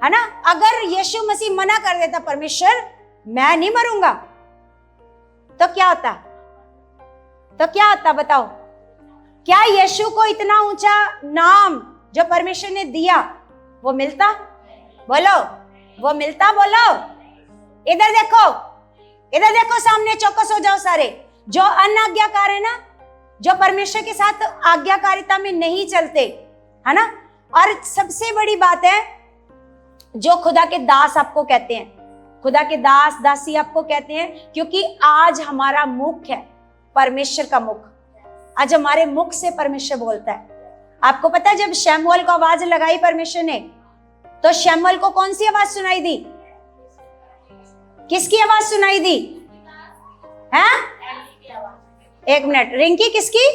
है ना। अगर यीशु मसीह मना कर देता, परमेश्वर मैं नहीं मरूंगा, तो क्या होता? बताओ, क्या यीशु को इतना ऊंचा नाम जो परमेश्वर ने दिया वो मिलता? बोलो, वो मिलता? बोलो, इधर देखो सामने, चौकस हो जाओ सारे। जो अनाज्ञाकार है ना, जो परमेश्वर के साथ आज्ञाकारिता में नहीं चलते, है ना। और सबसे बड़ी बात है, जो खुदा के दास आपको कहते हैं, खुदा के दास दासी आपको कहते हैं, क्योंकि आज हमारा मुख है परमेश्वर का मुख। आज हमारे मुख से परमेश्वर बोलता है। आपको पता है, जब शमूएल को आवाज लगाई परमेश्वर ने, तो शमूएल को कौन सी आवाज सुनाई दी? किसकी आवाज सुनाई दी? हैं? एक मिनट, रिंकी, किसकी?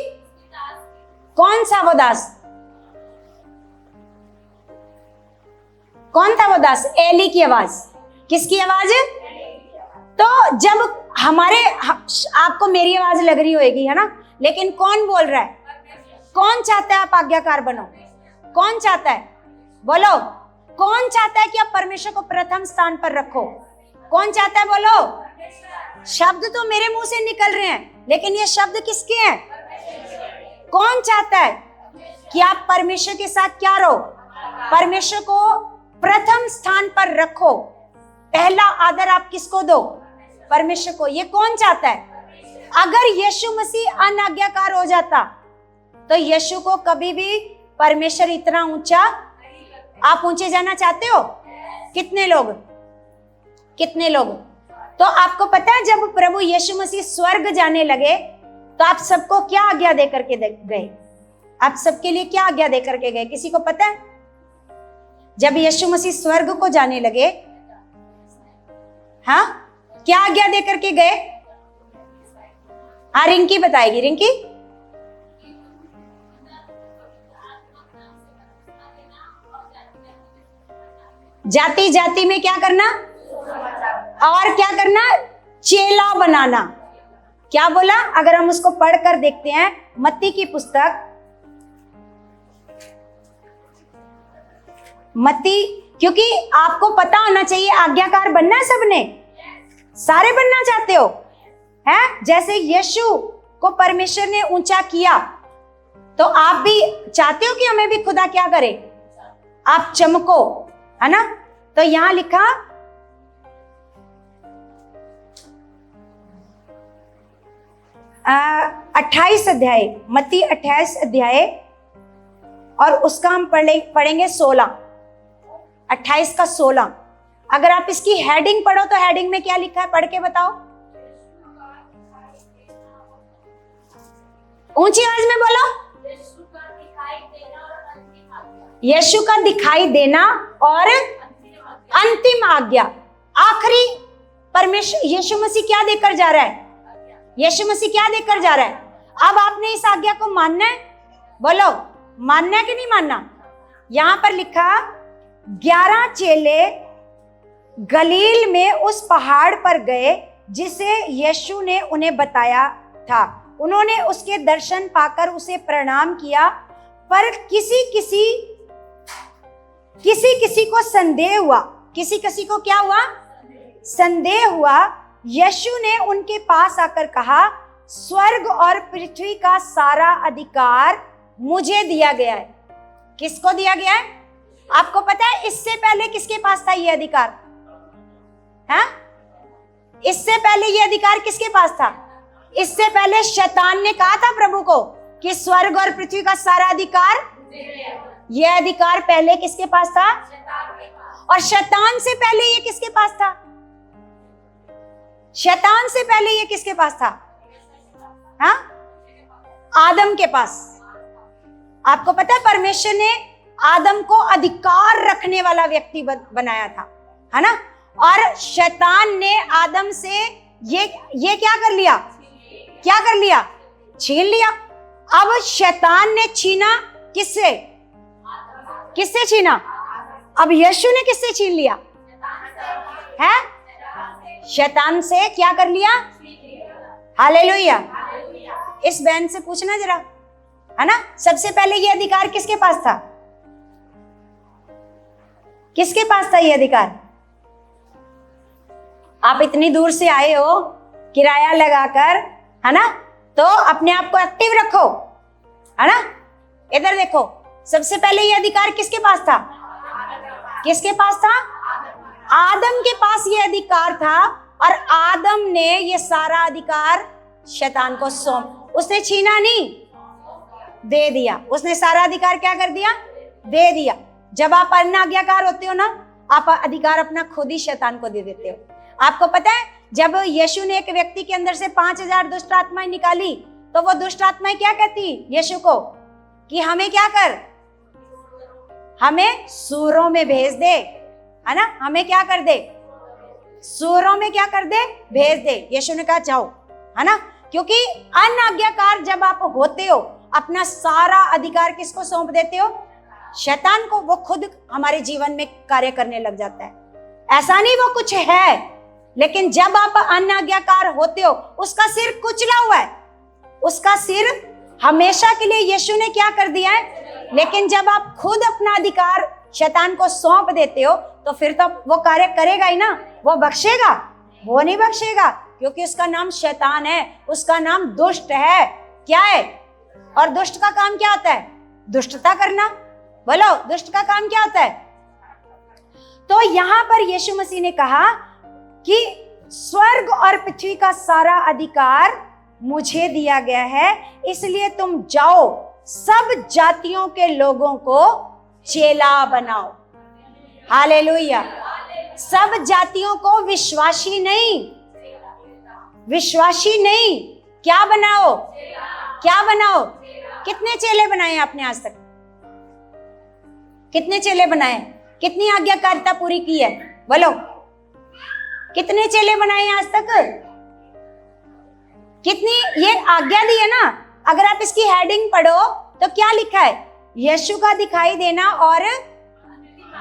कौन सा वो दास? कौन था वो दास? एली की आवाज। किसकी आवाज? तो जब आपको मेरी आवाज लग रही होगी, है ना, लेकिन कौन बोल रहा है? कौन चाहता है आप आज्ञाकार बनो? कौन चाहता है? बोलो, कौन चाहता है कि आप परमेश्वर को प्रथम स्थान पर रखो? कौन चाहता है? बोलो। शब्द तो मेरे मुंह से निकल रहे हैं, लेकिन ये शब्द किसके हैं? कौन चाहता है कि आप परमेश्वर के साथ क्या रहो? परमेश्वर को प्रथम स्थान पर रखो। पहला आदर आप किसको दो? परमेश्वर को। ये कौन चाहता है? अगर यीशु मसीह अनाज्ञाकार हो जाता, तो यीशु को कभी भी परमेश्वर इतना ऊंचा, आप ऊंचे जाना चाहते हो? कितने लोग? तो आपको पता है, जब प्रभु यीशु मसीह स्वर्ग जाने लगे, तो आप सबको क्या आज्ञा दे करके गए? आप सबके लिए क्या आज्ञा दे करके गए? किसी को पता है? जब यीशु मसीह स्वर्ग को जाने लगे, हाँ, क्या आज्ञा दे करके गए? हाँ, रिंकी बताएगी। रिंकी, जाति जाति में क्या करना? और क्या करना? चेला बनाना। क्या बोला? अगर हम उसको पढ़कर देखते हैं, मत्ती की पुस्तक, मत्ती, क्योंकि आपको पता होना चाहिए आज्ञाकार बनना है सबने, सारे बनना चाहते हो, है? जैसे यीशु को परमेश्वर ने ऊंचा किया, तो आप भी चाहते हो कि हमें भी खुदा क्या करे? आप चमको, है ना। तो यहां लिखा, आ, 28 अध्याय, मत्ती 28 अध्याय, और उसका हम पढ़ेंगे 16, 28 का 16। अगर आप इसकी हेडिंग पढ़ो तो हेडिंग में क्या लिखा है? पढ़ के बताओ, ऊंची आवाज में बोलो। यीशु का दिखाई देना और अंतिम आज्ञा। आखिरी परमेश्वर यीशु मसीह क्या देकर जा रहा है? यीशु मसीह क्या देकर जा रहा है? अब आपने इस आज्ञा को मानना है। बोलो, मानना है कि नहीं मानना? यहां पर लिखा 11 चेले गलील में उस पहाड़ पर गए जिसे यीशु ने उन्हें बताया था। उन्होंने उसके दर्शन पाकर उसे प्रणाम किया, पर किसी किसी को संदेह हुआ। किसी किसी को क्या हुआ? संदेह हुआ। यीशु ने उनके पास आकर कहा, स्वर्ग और पृथ्वी का सारा अधिकार मुझे दिया गया है। किसको दिया गया है? आपको पता है इससे पहले किसके पास था ये अधिकार? है? इससे पहले ये अधिकार किसके पास था? इससे पहले शैतान ने कहा था प्रभु को कि स्वर्ग और पृथ्वी का सारा अधिकार, यह अधिकार पहले किसके पास था? और शैतान से पहले ये किसके पास था? शैतान से पहले ये किसके पास था? हाँ? आदम के पास। आपको पता है परमेश्वर ने आदम को अधिकार रखने वाला व्यक्ति बनाया था, है ना? और शैतान ने आदम से ये क्या कर लिया? क्या कर लिया? छीन लिया। अब शैतान ने छीना किससे? किससे छीना? अब यीशु ने किससे छीन लिया? है? शैतान से क्या कर लिया? हालेलुया। इस बहन से पूछना जरा, है ना? सबसे पहले ये अधिकार किसके पास था? किसके पास था ये अधिकार? आप इतनी दूर से आए हो किराया लगाकर, है ना? तो अपने आप को एक्टिव रखो, है ना? इधर देखो, सबसे पहले ये अधिकार किसके पास था? किसके पास था? आदम के पास ये अधिकार था, और आदम ने ये सारा अधिकार शैतान को सौंप, उसने छीना नहीं, दे दिया। उसने सारा अधिकार क्या कर दिया? दे दिया। जब आप अनाज्ञाकार होते हो ना, आप अधिकार अपना खुद ही शैतान को दे देते हो। आपको पता है जब यीशु ने एक व्यक्ति के अंदर से 5000 दुष्ट आत्माएं निकाली, तो वो दुष्ट आत्माएं क्या कहती यीशु को कि हमें क्या कर, हमें सूरों में भेज दे, है ना? हमें क्या कर दे? सूरों में क्या कर दे? भेज दे। यीशु ने कहा जाओ, है ना? क्योंकि अनाज्ञाकार जब आप होते हो, अपना सारा अधिकार किसको सौंप देते हो? शैतान को। वो खुद हमारे जीवन में कार्य करने लग जाता है। ऐसा नहीं वो कुछ है, लेकिन जब आप अनाज्ञाकार होते हो, उसका सिर कुचला हुआ है, उसका सिर हमेशा के लिए यीशु ने क्या कर दिया है। लेकिन जब आप खुद अपना अधिकार शैतान को सौंप देते हो, तो फिर तो वो कार्य करेगा ही ना। वो बख्शेगा? वो नहीं बख्शेगा, क्योंकि उसका नाम शैतान है, उसका नाम दुष्ट है। क्या है? और दुष्ट का काम क्या होता है? दुष्टता करना। बोलो, दुष्ट का काम क्या होता है? तो यहां पर यीशु मसीह ने कहा कि स्वर्ग और पृथ्वी का सारा अधिकार मुझे दिया गया है, इसलिए तुम जाओ, सब जातियों के लोगों को चेला बनाओ। हालेलुया। सब जातियों को विश्वासी नहीं, विश्वासी नहीं, क्या बनाओ? क्या बनाओ? कितने चेले बनाए आपने आज तक? कितने चेले बनाए? कितनी आज्ञाकारिता पूरी की है? बोलो, कितने चेले बनाए आज तक? कितनी ये आज्ञा दी है ना? अगर आप इसकी हेडिंग पढ़ो तो क्या लिखा है? यीशु का दिखाई देना और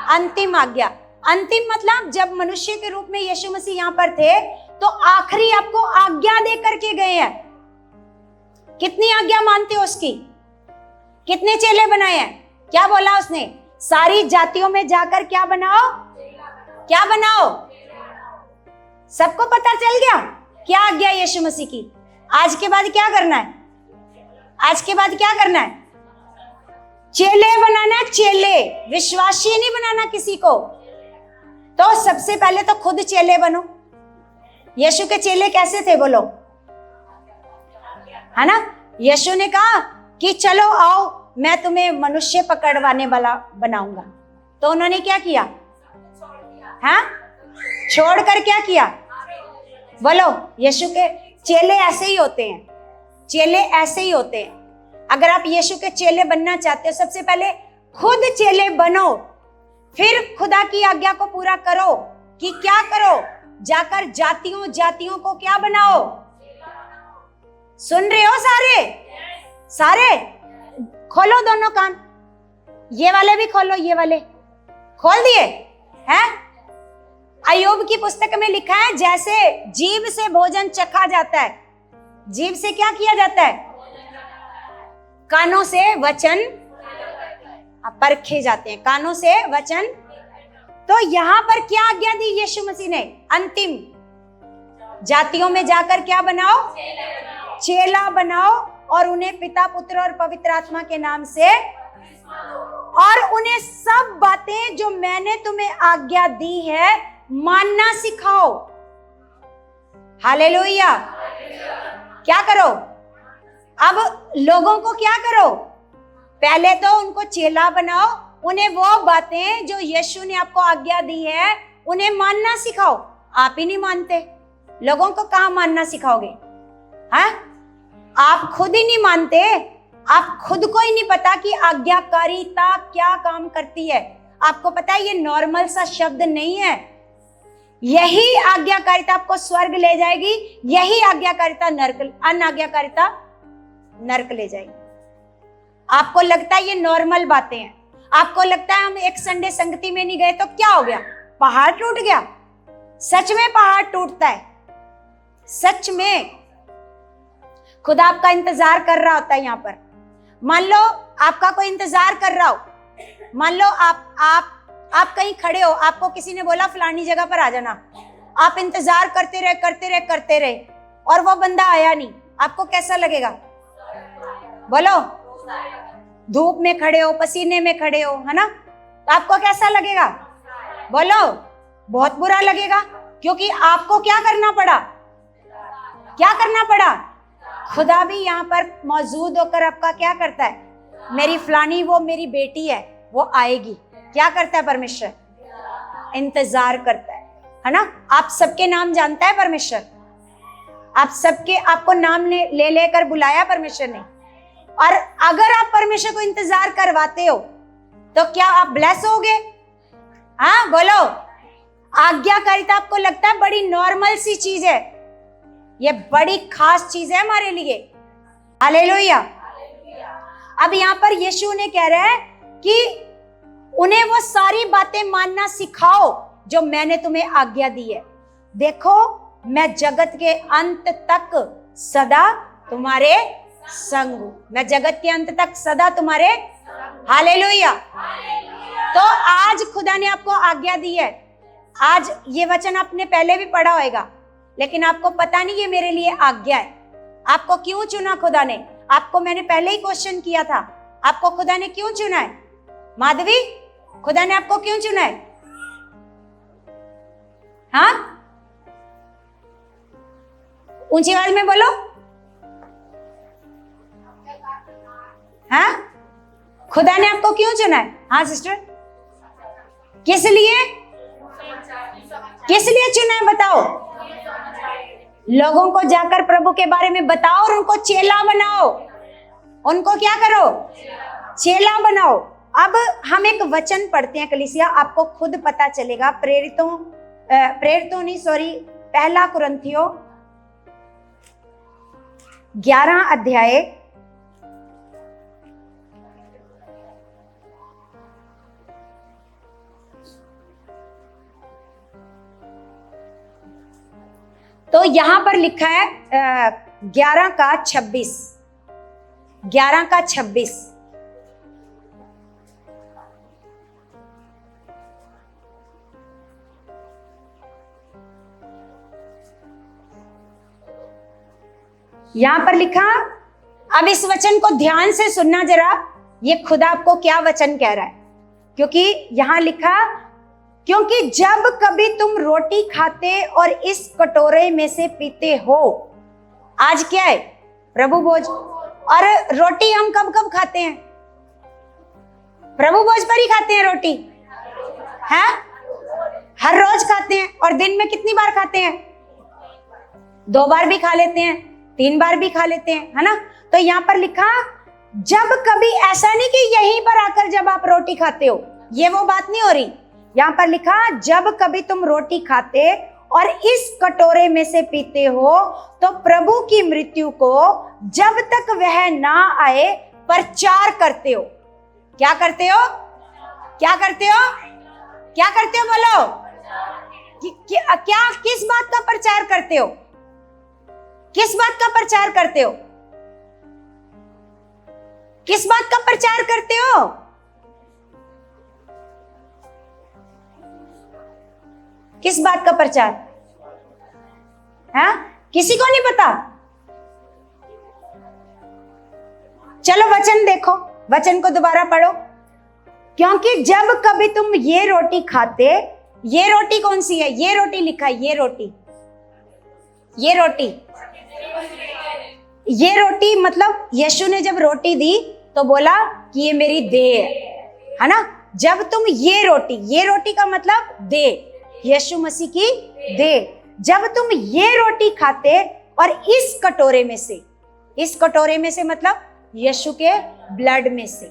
अंतिम आज्ञा। अंतिम मतलब जब मनुष्य के रूप में यीशु मसीह यहाँ पर थे, तो आखिरी आपको आज्ञा दे करके गए हैं। कितनी आज्ञा मानते हो उसकी? कितने चेले बनाए हैं? क्या बोला उसने? सारी जातियों में जाकर क्या बनाओ? क्या बनाओ? सबको पता चल गया क्या आज्ञा यीशु मसीह की। आज के बाद क्या करना है? आज के बाद क्या करना है? चेले बनाना है, चेले, विश्वासी नहीं बनाना किसी को। तो सबसे पहले तो खुद चेले बनो। यीशु के चेले कैसे थे बोलो, है ना? यीशु ने कहा कि चलो आओ, मैं तुम्हें मनुष्य पकड़वाने वाला बनाऊंगा। तो उन्होंने क्या किया? हाँ, छोड़कर क्या किया? बोलो, यीशु के चेले ऐसे ही होते हैं। चेले ऐसे ही होते हैं। अगर आप यीशु के चेले बनना चाहते हो, सबसे पहले खुद चेले बनो, फिर खुदा की आज्ञा को पूरा करो। कि क्या करो? जाकर जातियों जातियों को क्या बनाओ? सुन रहे हो सारे? सारे खोलो दोनों कान, ये वाले भी खोलो, ये वाले खोल दिए हैं? अय्यूब की पुस्तक में लिखा है, जैसे जीभ से भोजन चखा जाता है, जीभ से क्या किया जाता है? कानों से वचन परखे जाते हैं, कानों से वचन। तो यहां पर क्या आज्ञा दी यीशु मसीह ने? अंतिम, जातियों में जाकर क्या बनाओ? चेला बनाओ, और उन्हें पिता पुत्र और पवित्र आत्मा के नाम से, और उन्हें सब बातें जो मैंने तुम्हें आज्ञा दी है मानना सिखाओ। हालेलुया। क्या करो? अब लोगों को क्या करो? पहले तो उनको चेला बनाओ, उन्हें वो बातें जो यीशु ने आपको आज्ञा दी है उन्हें मानना सिखाओ। आप ही नहीं मानते, लोगों को कहां मानना सिखाओगे? हाँ, आप खुद ही नहीं मानते, आप खुद को ही नहीं पता कि आज्ञाकारिता क्या काम करती है। आपको पता है ये नॉर्मल सा शब्द नहीं है, यही आज्ञाकारिता आपको स्वर्ग ले जाएगी, यही आज्ञाकारिता नरक, अनाज्ञाकारिता नरक ले जाएगी। आपको लगता है ये नॉर्मल बातें हैं, आपको लगता है हम एक संडे संगति में नहीं गए तो क्या हो गया, पहाड़ टूट गया। सच में पहाड़ टूटता है, सच में खुदा आपका इंतजार कर रहा होता है। यहां पर मान लो आपका कोई इंतजार कर रहा हो, मान लो आप कहीं खड़े हो, आपको किसी ने बोला फलानी जगह पर आ जाना, आप इंतजार करते रहे और वो बंदा आया नहीं, आपको कैसा लगेगा? बोलो, धूप में खड़े हो, पसीने में खड़े हो, है ना, तो आपको कैसा लगेगा? बोलो, बहुत बुरा लगेगा, क्योंकि आपको क्या करना पड़ा? क्या करना पड़ा? खुदा भी यहाँ पर मौजूद होकर आपका क्या करता है? मेरी फलानी, वो मेरी बेटी है, वो आएगी। क्या करता है परमेश्वर? इंतजार करता है ना। आप सबके नाम जानता है परमेश्वर, आप सबके, आपको नाम ले लेकर बुलाया परमेश्वर ने। और अगर आप परमेश्वर को इंतजार करवाते हो तो क्या आप ब्लेस होगे? हाँ बोलो। आज्ञाकारिता आपको लगता है बड़ी नॉर्मल सी चीज है, ये बड़ी खास चीज है हमारे लिए। हालेलुया। अब यहाँ पर यीशु ने कह रहा है कि उन्हें वो सारी बातें मानना सिखाओ जो मैंने तुम्हें आज्ञा दी है। देखो, मैं जगत के अंत तक सदा तुम्हारे संग हूं, मैं जगत के अंत तक सदा तुम्हारे। हालेलुया। तो आज खुदा ने आपको आज्ञा दी है। आज ये वचन आपने पहले भी पढ़ा होगा, लेकिन आपको पता नहीं ये मेरे लिए आज्ञा है। आपको क्यों चुना खुदा ने? आपको मैंने पहले ही क्वेश्चन किया था, आपको खुदा ने क्यों चुना है? माधवी, खुदा ने आपको क्यों चुना है? हाँ, ऊंची आवाज में बोलो। हाँ, खुदा ने आपको क्यों चुना है? हाँ सिस्टर, किस लिए, किस लिए चुना है बताओ? लोगों को जाकर प्रभु के बारे में बताओ और उनको चेला बनाओ। उनको क्या करो? चेला बनाओ। अब हम एक वचन पढ़ते हैं कलीसिया, आपको खुद पता चलेगा। प्रेरितों नहीं, सॉरी, पहला कुरिन्थियों 11 अध्याय तो यहां पर लिखा है 11 का 26, 11 का 26। यहां पर लिखा, अब इस वचन को ध्यान से सुनना जरा, ये खुदा आपको क्या वचन कह रहा है। क्योंकि यहां लिखा, क्योंकि जब कभी तुम रोटी खाते और इस कटोरे में से पीते हो, आज क्या है? प्रभु भोज। और रोटी हम कब कब खाते हैं? प्रभु भोज पर ही खाते हैं रोटी, है? हर रोज खाते हैं। और दिन में कितनी बार खाते हैं? 2 बार भी खा लेते हैं, 3 बार भी खा लेते हैं, है ना। तो यहां पर लिखा जब कभी ऐसा नहीं कि यहीं पर आकर जब आप रोटी खाते हो, ये वो बात नहीं हो रही। यहां पर लिखा जब कभी तुम रोटी खाते और इस कटोरे में से पीते हो तो प्रभु की मृत्यु को जब तक वह ना आए प्रचार करते हो। क्या करते हो? क्या करते हो? क्या करते हो? बोलो। क्या किस बात का प्रचार करते हो? किस बात का प्रचार करते हो? किस बात का प्रचार करते हो? किस बात का प्रचार? हाँ, किसी को नहीं पता? चलो वचन देखो, वचन को दोबारा पढ़ो। क्योंकि जब कभी तुम ये रोटी खाते, ये रोटी कौन सी है? ये रोटी लिखा है, ये रोटी, ये रोटी, ये रोटी मतलब यीशु ने जब रोटी दी तो बोला कि ये मेरी देह है ना। जब तुम ये रोटी का मतलब देह, यीशु मसीह की देह, जब तुम ये रोटी खाते और इस कटोरे में से, इस कटोरे में से मतलब यीशु के ब्लड में से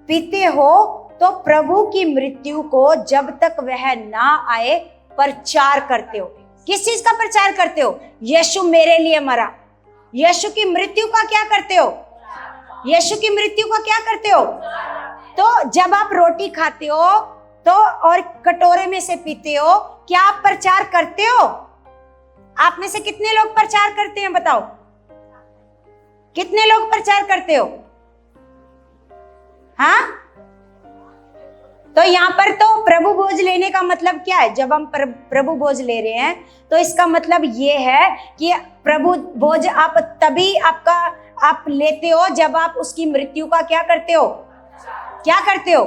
पीते हो तो प्रभु की मृत्यु को जब तक वह ना आए प्रचार करते हो। किस चीज का प्रचार करते हो? यीशु मेरे लिए मरा। यीशु की मृत्यु का क्या करते हो? यीशु की मृत्यु का क्या करते हो? तो जब आप रोटी खाते हो तो और कटोरे में से पीते हो, क्या आप प्रचार करते हो? आप में से कितने लोग प्रचार करते हैं? बताओ, कितने लोग प्रचार करते हो? हाँ, तो यहाँ पर तो प्रभु भोज लेने का मतलब क्या है? जब हम प्रभु भोज ले रहे हैं तो इसका मतलब ये है कि प्रभु भोज आप तभी आप लेते हो जब आप उसकी मृत्यु का क्या करते हो? क्या करते हो?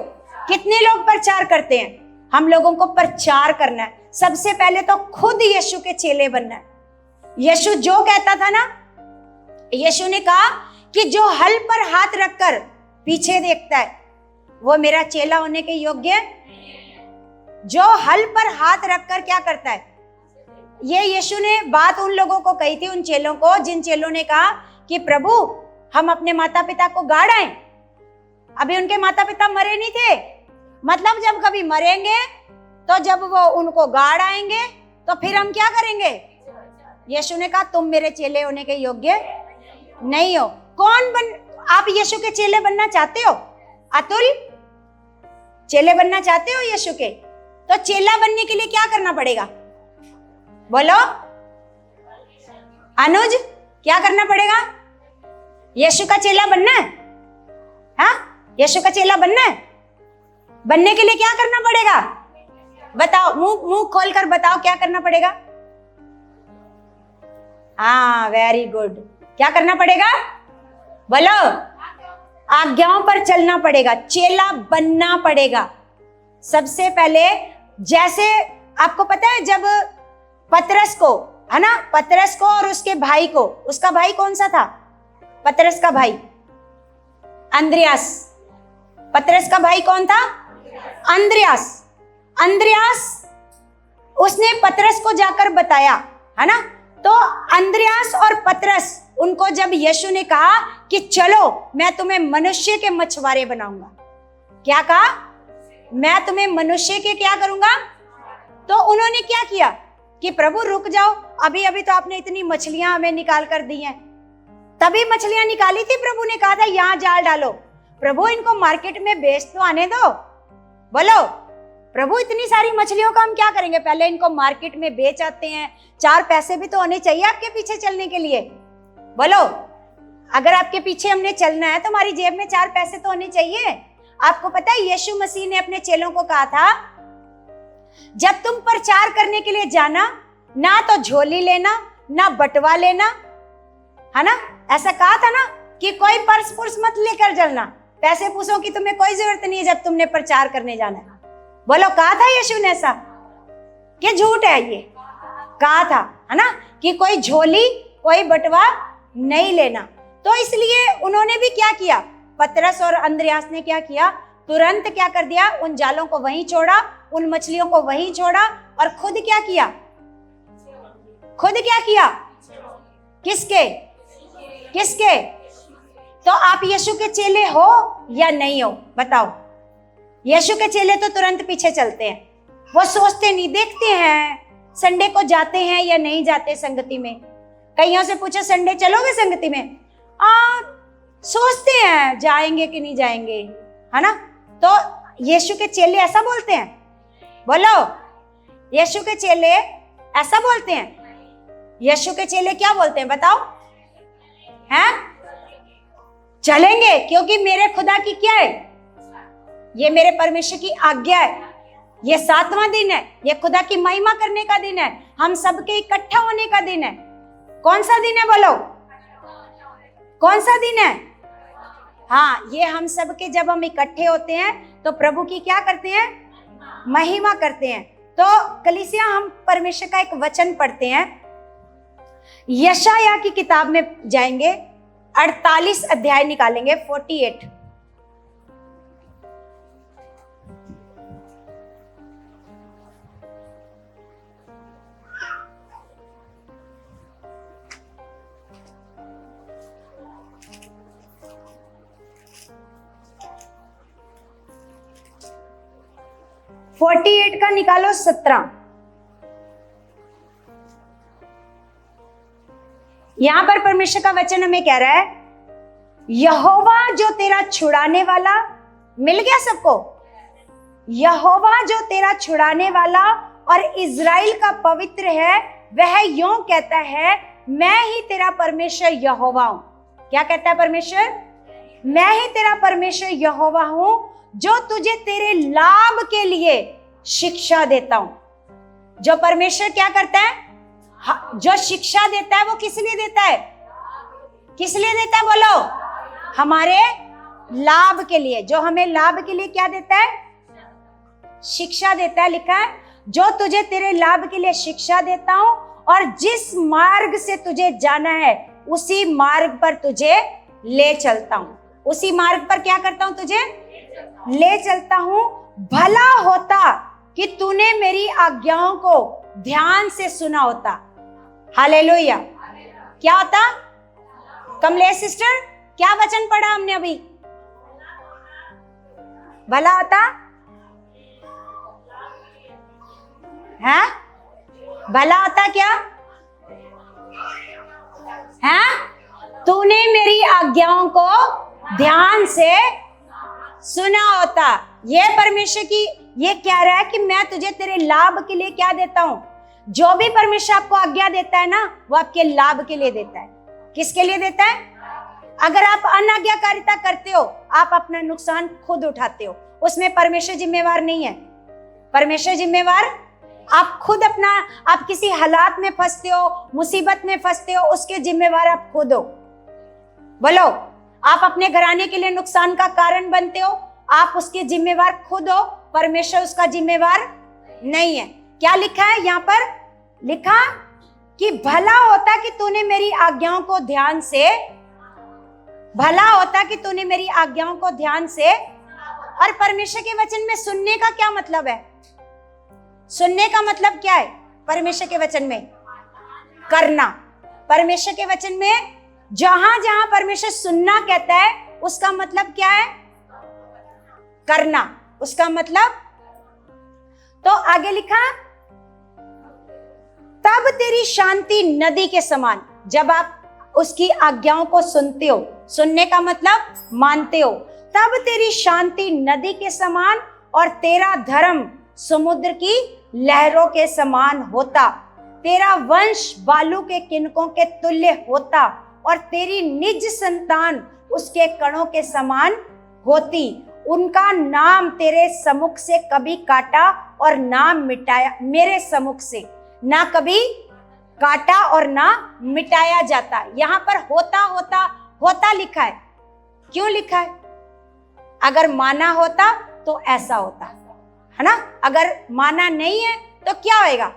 कितने लोग प्रचार करते हैं? हम लोगों को प्रचार करना है। सबसे पहले तो खुद यीशु के चेले बनना है। यीशु जो कहता था ना, यीशु ने कहा कि जो हल पर हाथ रखकर पीछे देखता है वो मेरा चेला होने के योग्य। जो हल पर हाथ रखकर क्या करता है? ये यीशु ने बात उन लोगों को कही थी, उन चेलों को, जिन चेलों ने कहा कि प्रभु हम अपने माता पिता को गाड़ आए। अभी उनके माता पिता मरे नहीं थे, मतलब जब कभी मरेंगे तो जब वो उनको गाड़ आएंगे तो फिर हम क्या करेंगे? यीशु ने कहा तुम मेरे चेले होने के योग्य नहीं हो। आप यीशु के चेले बनना चाहते हो? अतुल, चेले बनना चाहते हो यीशु के? तो चेला बनने के लिए क्या करना पड़ेगा? बोलो अनुज, क्या करना पड़ेगा? यीशु का चेला बनना है? हाँ, यीशु का चेला बनना है। बनने के लिए क्या करना पड़ेगा? बताओ, मुंह खोलकर बताओ क्या करना पड़ेगा? हाँ, वेरी गुड। क्या करना पड़ेगा? बोलो। आज्ञाओं पर चलना पड़ेगा, चेला बनना पड़ेगा। सबसे पहले, जैसे आपको पता है जब पतरस को, है ना, पतरस को और उसके भाई को, उसका भाई कौन सा था? पतरस का भाई अंद्रियास। पतरस का भाई कौन था? अंद्रियास। अंद्रियास उसने पतरस को जाकर बताया, है ना। तो अंद्रियास और पतरस, उनको जब यीशु ने कहा कि चलो मैं तुम्हें मनुष्य के मछुआरे बनाऊंगा, क्या कहा? मैं तुम्हें मनुष्य के क्या करूंगा? तो उन्होंने क्या किया कि प्रभु रुक जाओ, अभी अभी तो आपने इतनी मछलियां हमें निकाल कर दी हैं। तभी मछलियां निकाली थी, प्रभु ने कहा था यहां जाल डालो। प्रभु इनको मार्केट में बेच तो आने दो। बोलो, प्रभु इतनी सारी मछलियों का हम क्या करेंगे? पहले इनको मार्केट में बेच आते हैं, 4 पैसे भी तो होने चाहिए आपके पीछे चलने के लिए। बोलो, अगर आपके पीछे हमने चलना है तो हमारी जेब में 4 पैसे तो होने चाहिए। आपको पता है यीशु मसीह ने अपने चेलों को कहा था, जब तुम प्रचार करने के लिए जाना, ना तो झोली लेना ना बटवा लेना, है ना। ऐसा कहा था ना कि कोई पर्स पुर्स मत लेकर चलना, पैसे पूछो की तुम्हें कोई जरूरत नहीं है जब तुमने प्रचार करने जाना है। बोलो, कहा था यीशु ने ऐसा कि झूठ है? ये कहा था, है ना, कि कोई झोली कोई बटवा नहीं लेना। तो इसलिए उन्होंने भी क्या किया? पतरस और अंद्रयास ने क्या किया? तुरंत क्या कर दिया? उन जालों को वहीं छोड़ा, उन मछलियों को वहीं छोड़ा और खुद क्या किया? खुद क्या किया? किसके? किसके? तो आप यीशु के चेले हो या नहीं हो? बताओ। यीशु के चेले तो तुरंत पीछे चलते हैं, वो सोचते नहीं, देखते हैं संडे को जाते हैं या नहीं जाते संगति में। कईयों से पूछो संडे चलोगे संगति में? सोचते हैं जाएंगे कि नहीं जाएंगे, है ना। तो यीशु के चेले ऐसा बोलते हैं? बोलो, यीशु के चेले ऐसा बोलते हैं? यीशु के चेले क्या बोलते हैं बताओ? हैं? चलेंगे, क्योंकि मेरे खुदा की क्या है? ये मेरे परमेश्वर की आज्ञा है। ये 7वां दिन है, ये खुदा की महिमा करने का दिन है, हम सबके इकट्ठा होने का दिन है। कौन सा दिन है बोलो? कौन सा दिन है? हाँ, ये हम सबके जब हम इकट्ठे होते हैं तो प्रभु की क्या करते हैं? महिमा करते हैं। तो कलीसिया, हम परमेश्वर का एक वचन पढ़ते हैं। यशायाह की किताब में जाएंगे, 48 अध्याय निकालेंगे, 48। का निकालो 17। यहां पर परमेश्वर का वचन हमें कह रहा है, यहोवा जो तेरा छुड़ाने वाला, मिल गया सबको? यहोवा जो तेरा छुड़ाने वाला और इज़राइल का पवित्र है, वह यूं कहता है, मैं ही तेरा परमेश्वर यहोवा हूं। क्या कहता है परमेश्वर? मैं ही तेरा परमेश्वर यहोवा हूं, जो तुझे तेरे लाभ के लिए शिक्षा देता हूं। जो परमेश्वर क्या करता है? जो शिक्षा देता है वो किस लिए देता है? किस लिए देता है बोलो? हमारे लाभ के लिए। जो हमें लाभ के लिए क्या देता है? शिक्षा देता है। लिखा है, जो तुझे तेरे लाभ के लिए शिक्षा देता हूं, और जिस मार्ग से तुझे जाना है उसी मार्ग पर तुझे ले चलता हूं। उसी मार्ग पर क्या करता हूं? तुझे ले चलता हूं। भला होता कि तूने मेरी आज्ञाओं को ध्यान से सुना होता। हालेलुया। क्या होता? कमलेश सिस्टर, क्या वचन पढ़ा हमने अभी? भला होता है? भला होता क्या है? तूने मेरी आज्ञाओं को ध्यान से सुना होता। ये परमेश्वर की ये कह रहा है कि मैं तुझे तेरे लाभ के लिए क्या देता हूं। जो भी परमेश्वर आपको आज्ञा देता है ना, वो आपके लाभ के लिए देता है। किसके लिए देता है? अगर आप अनाज्ञाकारिता करते हो, आप अपना नुकसान खुद उठाते हो, उसमें परमेश्वर जिम्मेवार नहीं है। परमेश्वर जिम्मेवार आप खुद अपना, आप किसी हालात में फंसते हो, मुसीबत में फंसते हो, उसके जिम्मेवार आप खुद हो। बोलो, आप अपने घराने के लिए नुकसान का कारण बनते हो, आप उसके जिम्मेवार खुद हो, परमेश्वर उसका जिम्मेवार नहीं है। क्या लिखा है यहाँ पर? लिखा कि भला होता कि तूने मेरी आज्ञाओं को ध्यान से, भला होता कि तूने मेरी आज्ञाओं को ध्यान से। और परमेश्वर के वचन में सुनने का क्या मतलब है? सुनने का मतलब क्या है परमेश्वर के वचन में? करना। परमेश्वर के वचन में जहां जहां परमेश्वर सुनना कहता है, उसका मतलब क्या है? करना। उसका मतलब, तो आगे लिखा, तब तेरी शांति नदी के समान। जब आप उसकी आज्ञाओं को सुनते हो, सुनने का मतलब मानते हो, तब तेरी शांति नदी के समान और तेरा धर्म समुद्र की लहरों के समान होता। तेरा वंश बालू के किनकों के तुल्य होता और तेरी निज संतान उसके कणों के समान होती। उनका नाम तेरे सम्मुख से कभी काटा और ना मिटाया, मेरे सम्मुख से ना कभी काटा और ना मिटाया जाता। यहां पर होता होता होता लिखा है। क्यों लिखा है? अगर माना होता तो ऐसा होता, है ना। अगर माना नहीं है तो क्या होएगा?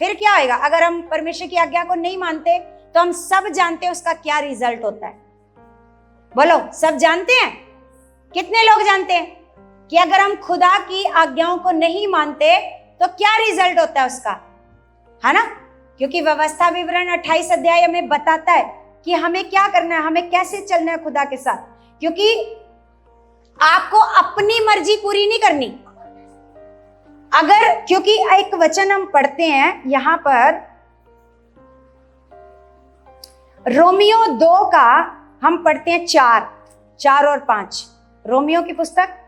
फिर क्या होएगा? अगर हम परमेश्वर की आज्ञा को नहीं मानते तो हम सब जानते हैं उसका क्या रिजल्ट होता है। बोलो, सब जानते हैं? कितने लोग जानते हैं कि अगर हम खुदा की आज्ञाओं को नहीं मानते तो क्या रिजल्ट होता है उसका, है ना। क्योंकि व्यवस्था विवरण 28 अध्याय में बताता है कि हमें क्या करना है, हमें कैसे चलना है खुदा के साथ, क्योंकि आपको अपनी मर्जी पूरी नहीं करनी। क्योंकि एक वचन हम पढ़ते हैं यहां पर, रोमियो 2 का हम पढ़ते हैं 4 और 5, रोमियो की पुस्तक।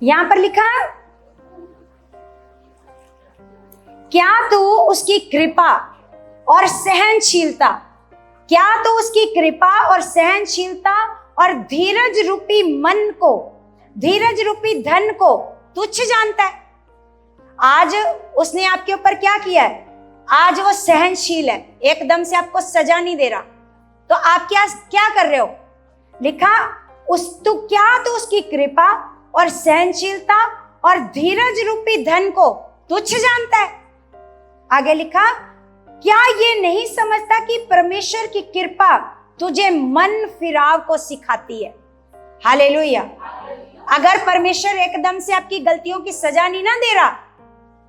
यहां पर लिखा है, क्या तू उसकी कृपा और सहनशीलता, क्या तू उसकी कृपा और सहनशीलता और धीरज रूपी मन को, धीरज रूपी धन को तुच्छ जानता है? आज उसने आपके ऊपर क्या किया है? आज वो सहनशील है, एकदम से आपको सजा नहीं दे रहा, तो आप क्या कर रहे हो? लिखा क्या तू उसकी कृपा और सहनशीलता और धीरज रूपी धन को तुच्छ जानता है? आगे लिखा, क्या ये नहीं समझता कि परमेश्वर की कृपा तुझे मन फिराव को सिखाती है? हालेलुया। अगर परमेश्वर एकदम से आपकी गलतियों की सजा नहीं ना दे रहा,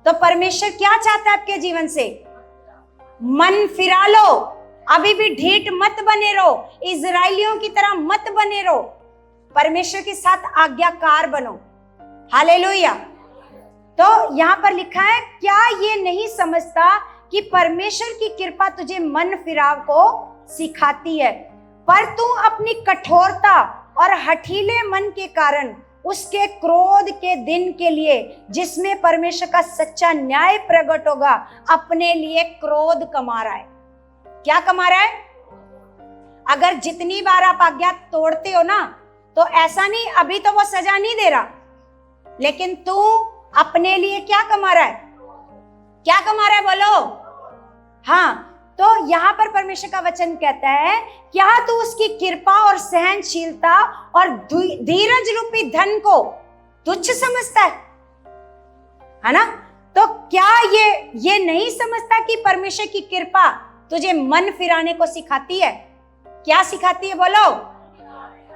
तो परमेश्वर क्या चाहता है आपके जीवन से? मन फिरा लो, अभी भी ढीठ मत बने रहो, इजराइलियों की तरह मत बने रहो, परमेश्वर के साथ आज्ञाकार बनो। हालेलुया। तो यहां पर लिखा है, क्या ये नहीं समझता कि परमेश्वर की कृपा तुझे मन फिराव को सिखाती है, पर तू अपनी कठोरता और हठीले मन के कारण उसके क्रोध के दिन के लिए, जिसमें परमेश्वर का सच्चा न्याय प्रकट होगा, अपने लिए क्रोध कमा रहा है। क्या कमा रहा है? अगर जितनी बार आप आज्ञा तोड़ते हो ना, तो ऐसा नहीं, अभी तो वो सजा नहीं दे रहा, लेकिन तू अपने लिए क्या कमा रहा है? क्या कमा रहा है बोलो? हाँ, तो यहां पर परमेश्वर का वचन कहता है, क्या तू उसकी कृपा और सहनशीलता और धीरज रूपी धन को तुच्छ समझता है ना? तो क्या ये नहीं समझता कि परमेश्वर की कृपा तुझे मन फिराने को सिखाती है? क्या सिखाती है बोलो?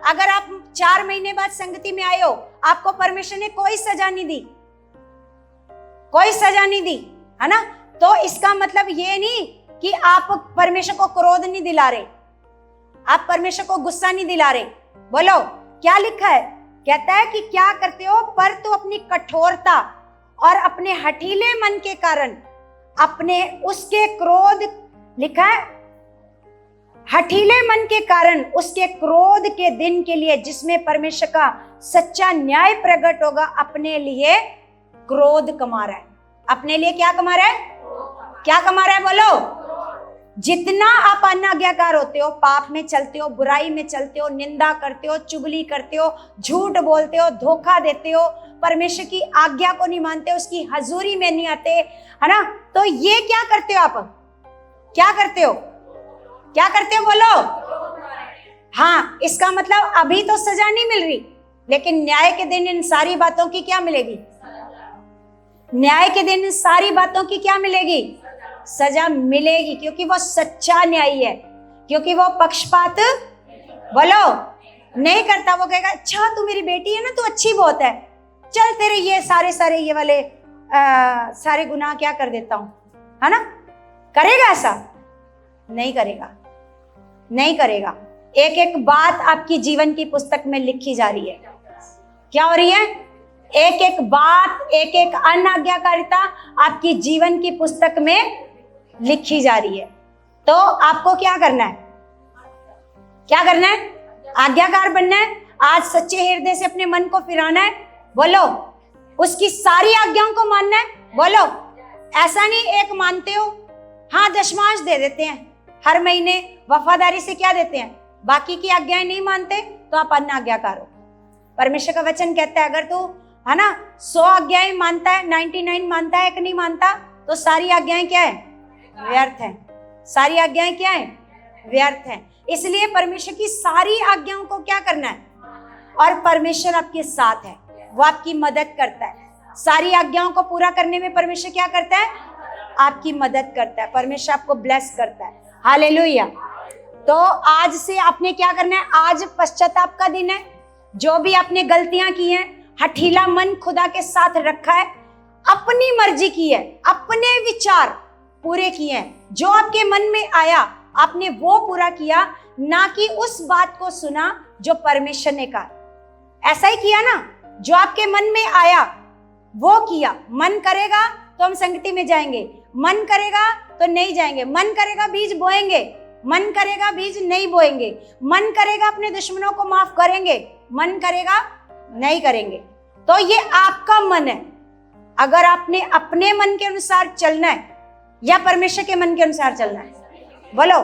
अगर आप 4 महीने बाद संगति में आए हो, आपको परमेश्वर ने कोई सजा नहीं दी, कोई सजा नहीं दी, है ना? तो इसका मतलब ये नहीं कि आप परमेश्वर को क्रोध नहीं दिला रहे, आप परमेश्वर को गुस्सा नहीं दिला रहे। बोलो क्या लिखा है? कहता है कि क्या करते हो, पर तू अपनी कठोरता और अपने हठीले मन के कारण अपने उसके क्रोध, लिखा है हठीले मन के कारण उसके क्रोध के दिन के लिए, जिसमें परमेश्वर का सच्चा न्याय प्रकट होगा, अपने लिए क्रोध कमा रहा है। अपने लिए क्या कमा रहा है? क्या कमा रहा है बोलो? जितना आप अनाज्ञाकार होते हो, पाप में चलते हो, बुराई में चलते हो, निंदा करते हो, चुगली करते हो, झूठ बोलते हो, धोखा देते हो, परमेश्वर की आज्ञा को नहीं मानते, उसकी हजूरी में नहीं आते, है ना? तो ये क्या करते हो आप? क्या करते हो? क्या करते हो बोलो? हाँ, इसका मतलब अभी तो सजा नहीं मिल रही, लेकिन न्याय के दिन इन सारी बातों की क्या मिलेगी? न्याय के दिन इन सारी बातों की क्या मिलेगी? सजा मिलेगी, क्योंकि वो सच्चा न्यायी है, क्योंकि वो पक्षपात बोलो नहीं करता। वो कहेगा, अच्छा तू मेरी बेटी है ना, तू अच्छी बहुत है, चल तेरे ये सारे ये वाले सारे गुनाह क्या कर देता हूं, है ना? करेगा ऐसा? नहीं करेगा, नहीं करेगा। एक एक बात आपकी जीवन की पुस्तक में लिखी जा रही है। क्या हो रही है? एक एक बात, एक एक अनाज्ञाकारिता आपकी जीवन की पुस्तक में लिखी जा रही है। तो आपको क्या करना है? क्या करना है? आज्ञाकार बनना है। आज सच्चे हृदय से अपने मन को फिराना है। बोलो, उसकी सारी आज्ञाओं को मानना है। बोलो, ऐसा नहीं एक मानते हो, हाँ दशमांश दे देते हैं, हर महीने वफादारी से क्या देते हैं, बाकी की आज्ञाएं नहीं मानते, तो आप अनाज्ञाकार हो। परमेश्वर का वचन कहता है, अगर तू है ना 100 आज्ञाएं मानता है, 99 मानता है, एक नहीं मानता, तो सारी आज्ञाएं क्या है? व्यर्थ है। सारी आज्ञाएं क्या है? व्यर्थ है। इसलिए परमेश्वर की सारी आज्ञाओं को क्या करना है? और परमेश्वर आपके साथ है, वो आपकी मदद करता है। सारी आज्ञाओं को पूरा करने में परमेश्वर क्या करता है? आपकी मदद करता है। परमेश्वर आपको ब्लेस करता है। हालेलुया। तो आज से आपने क्या करना है, आज पश्चाताप का दिन है। जो भी आपने गलतियां की हैं, हठीला मन खुदा के साथ रखा है, अपनी मर्जी की है, अपने विचार पूरे किए हैं, जो आपके मन में आया आपने वो पूरा किया, ना कि उस बात को सुना जो परमेश्वर ने कहा। ऐसा ही किया ना, जो आपके मन में आया वो किया। मन करेगा तो हम संगति में जाएंगे, मन करेगा तो नहीं जाएंगे, मन करेगा बीज बोएंगे, मन करेगा बीज नहीं बोएंगे, मन करेगा अपने दुश्मनों को माफ करेंगे, मन करेगा नहीं करेंगे। तो ये आपका मन है। अगर आपने अपने मन के अनुसार चलना है या परमेश्वर के मन के अनुसार चलना है, बोलो।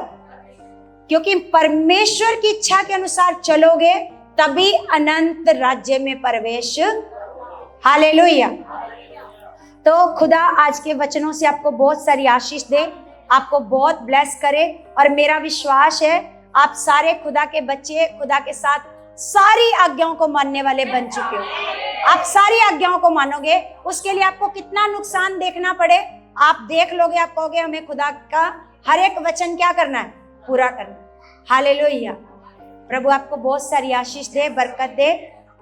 क्योंकि परमेश्वर की इच्छा के अनुसार चलोगे तभी अनंत राज्य में प्रवेश। हालेलुया। तो खुदा आज के वचनों से आपको बहुत सारी आशीष दे, आपको बहुत ब्लेस करे। और मेरा विश्वास है आप सारे खुदा के बच्चे, खुदा के साथ सारी आज्ञाओं को मानने वाले बन चुके हो। आप सारी आज्ञाओं को मानोगे, उसके लिए आपको कितना नुकसान देखना पड़े आप देख लोगे। आप कहोगे हमें खुदा का हर एक वचन क्या करना है, पूरा करना है। हालेलुया। प्रभु आपको बहुत सारी आशीष दे, बरकत दे।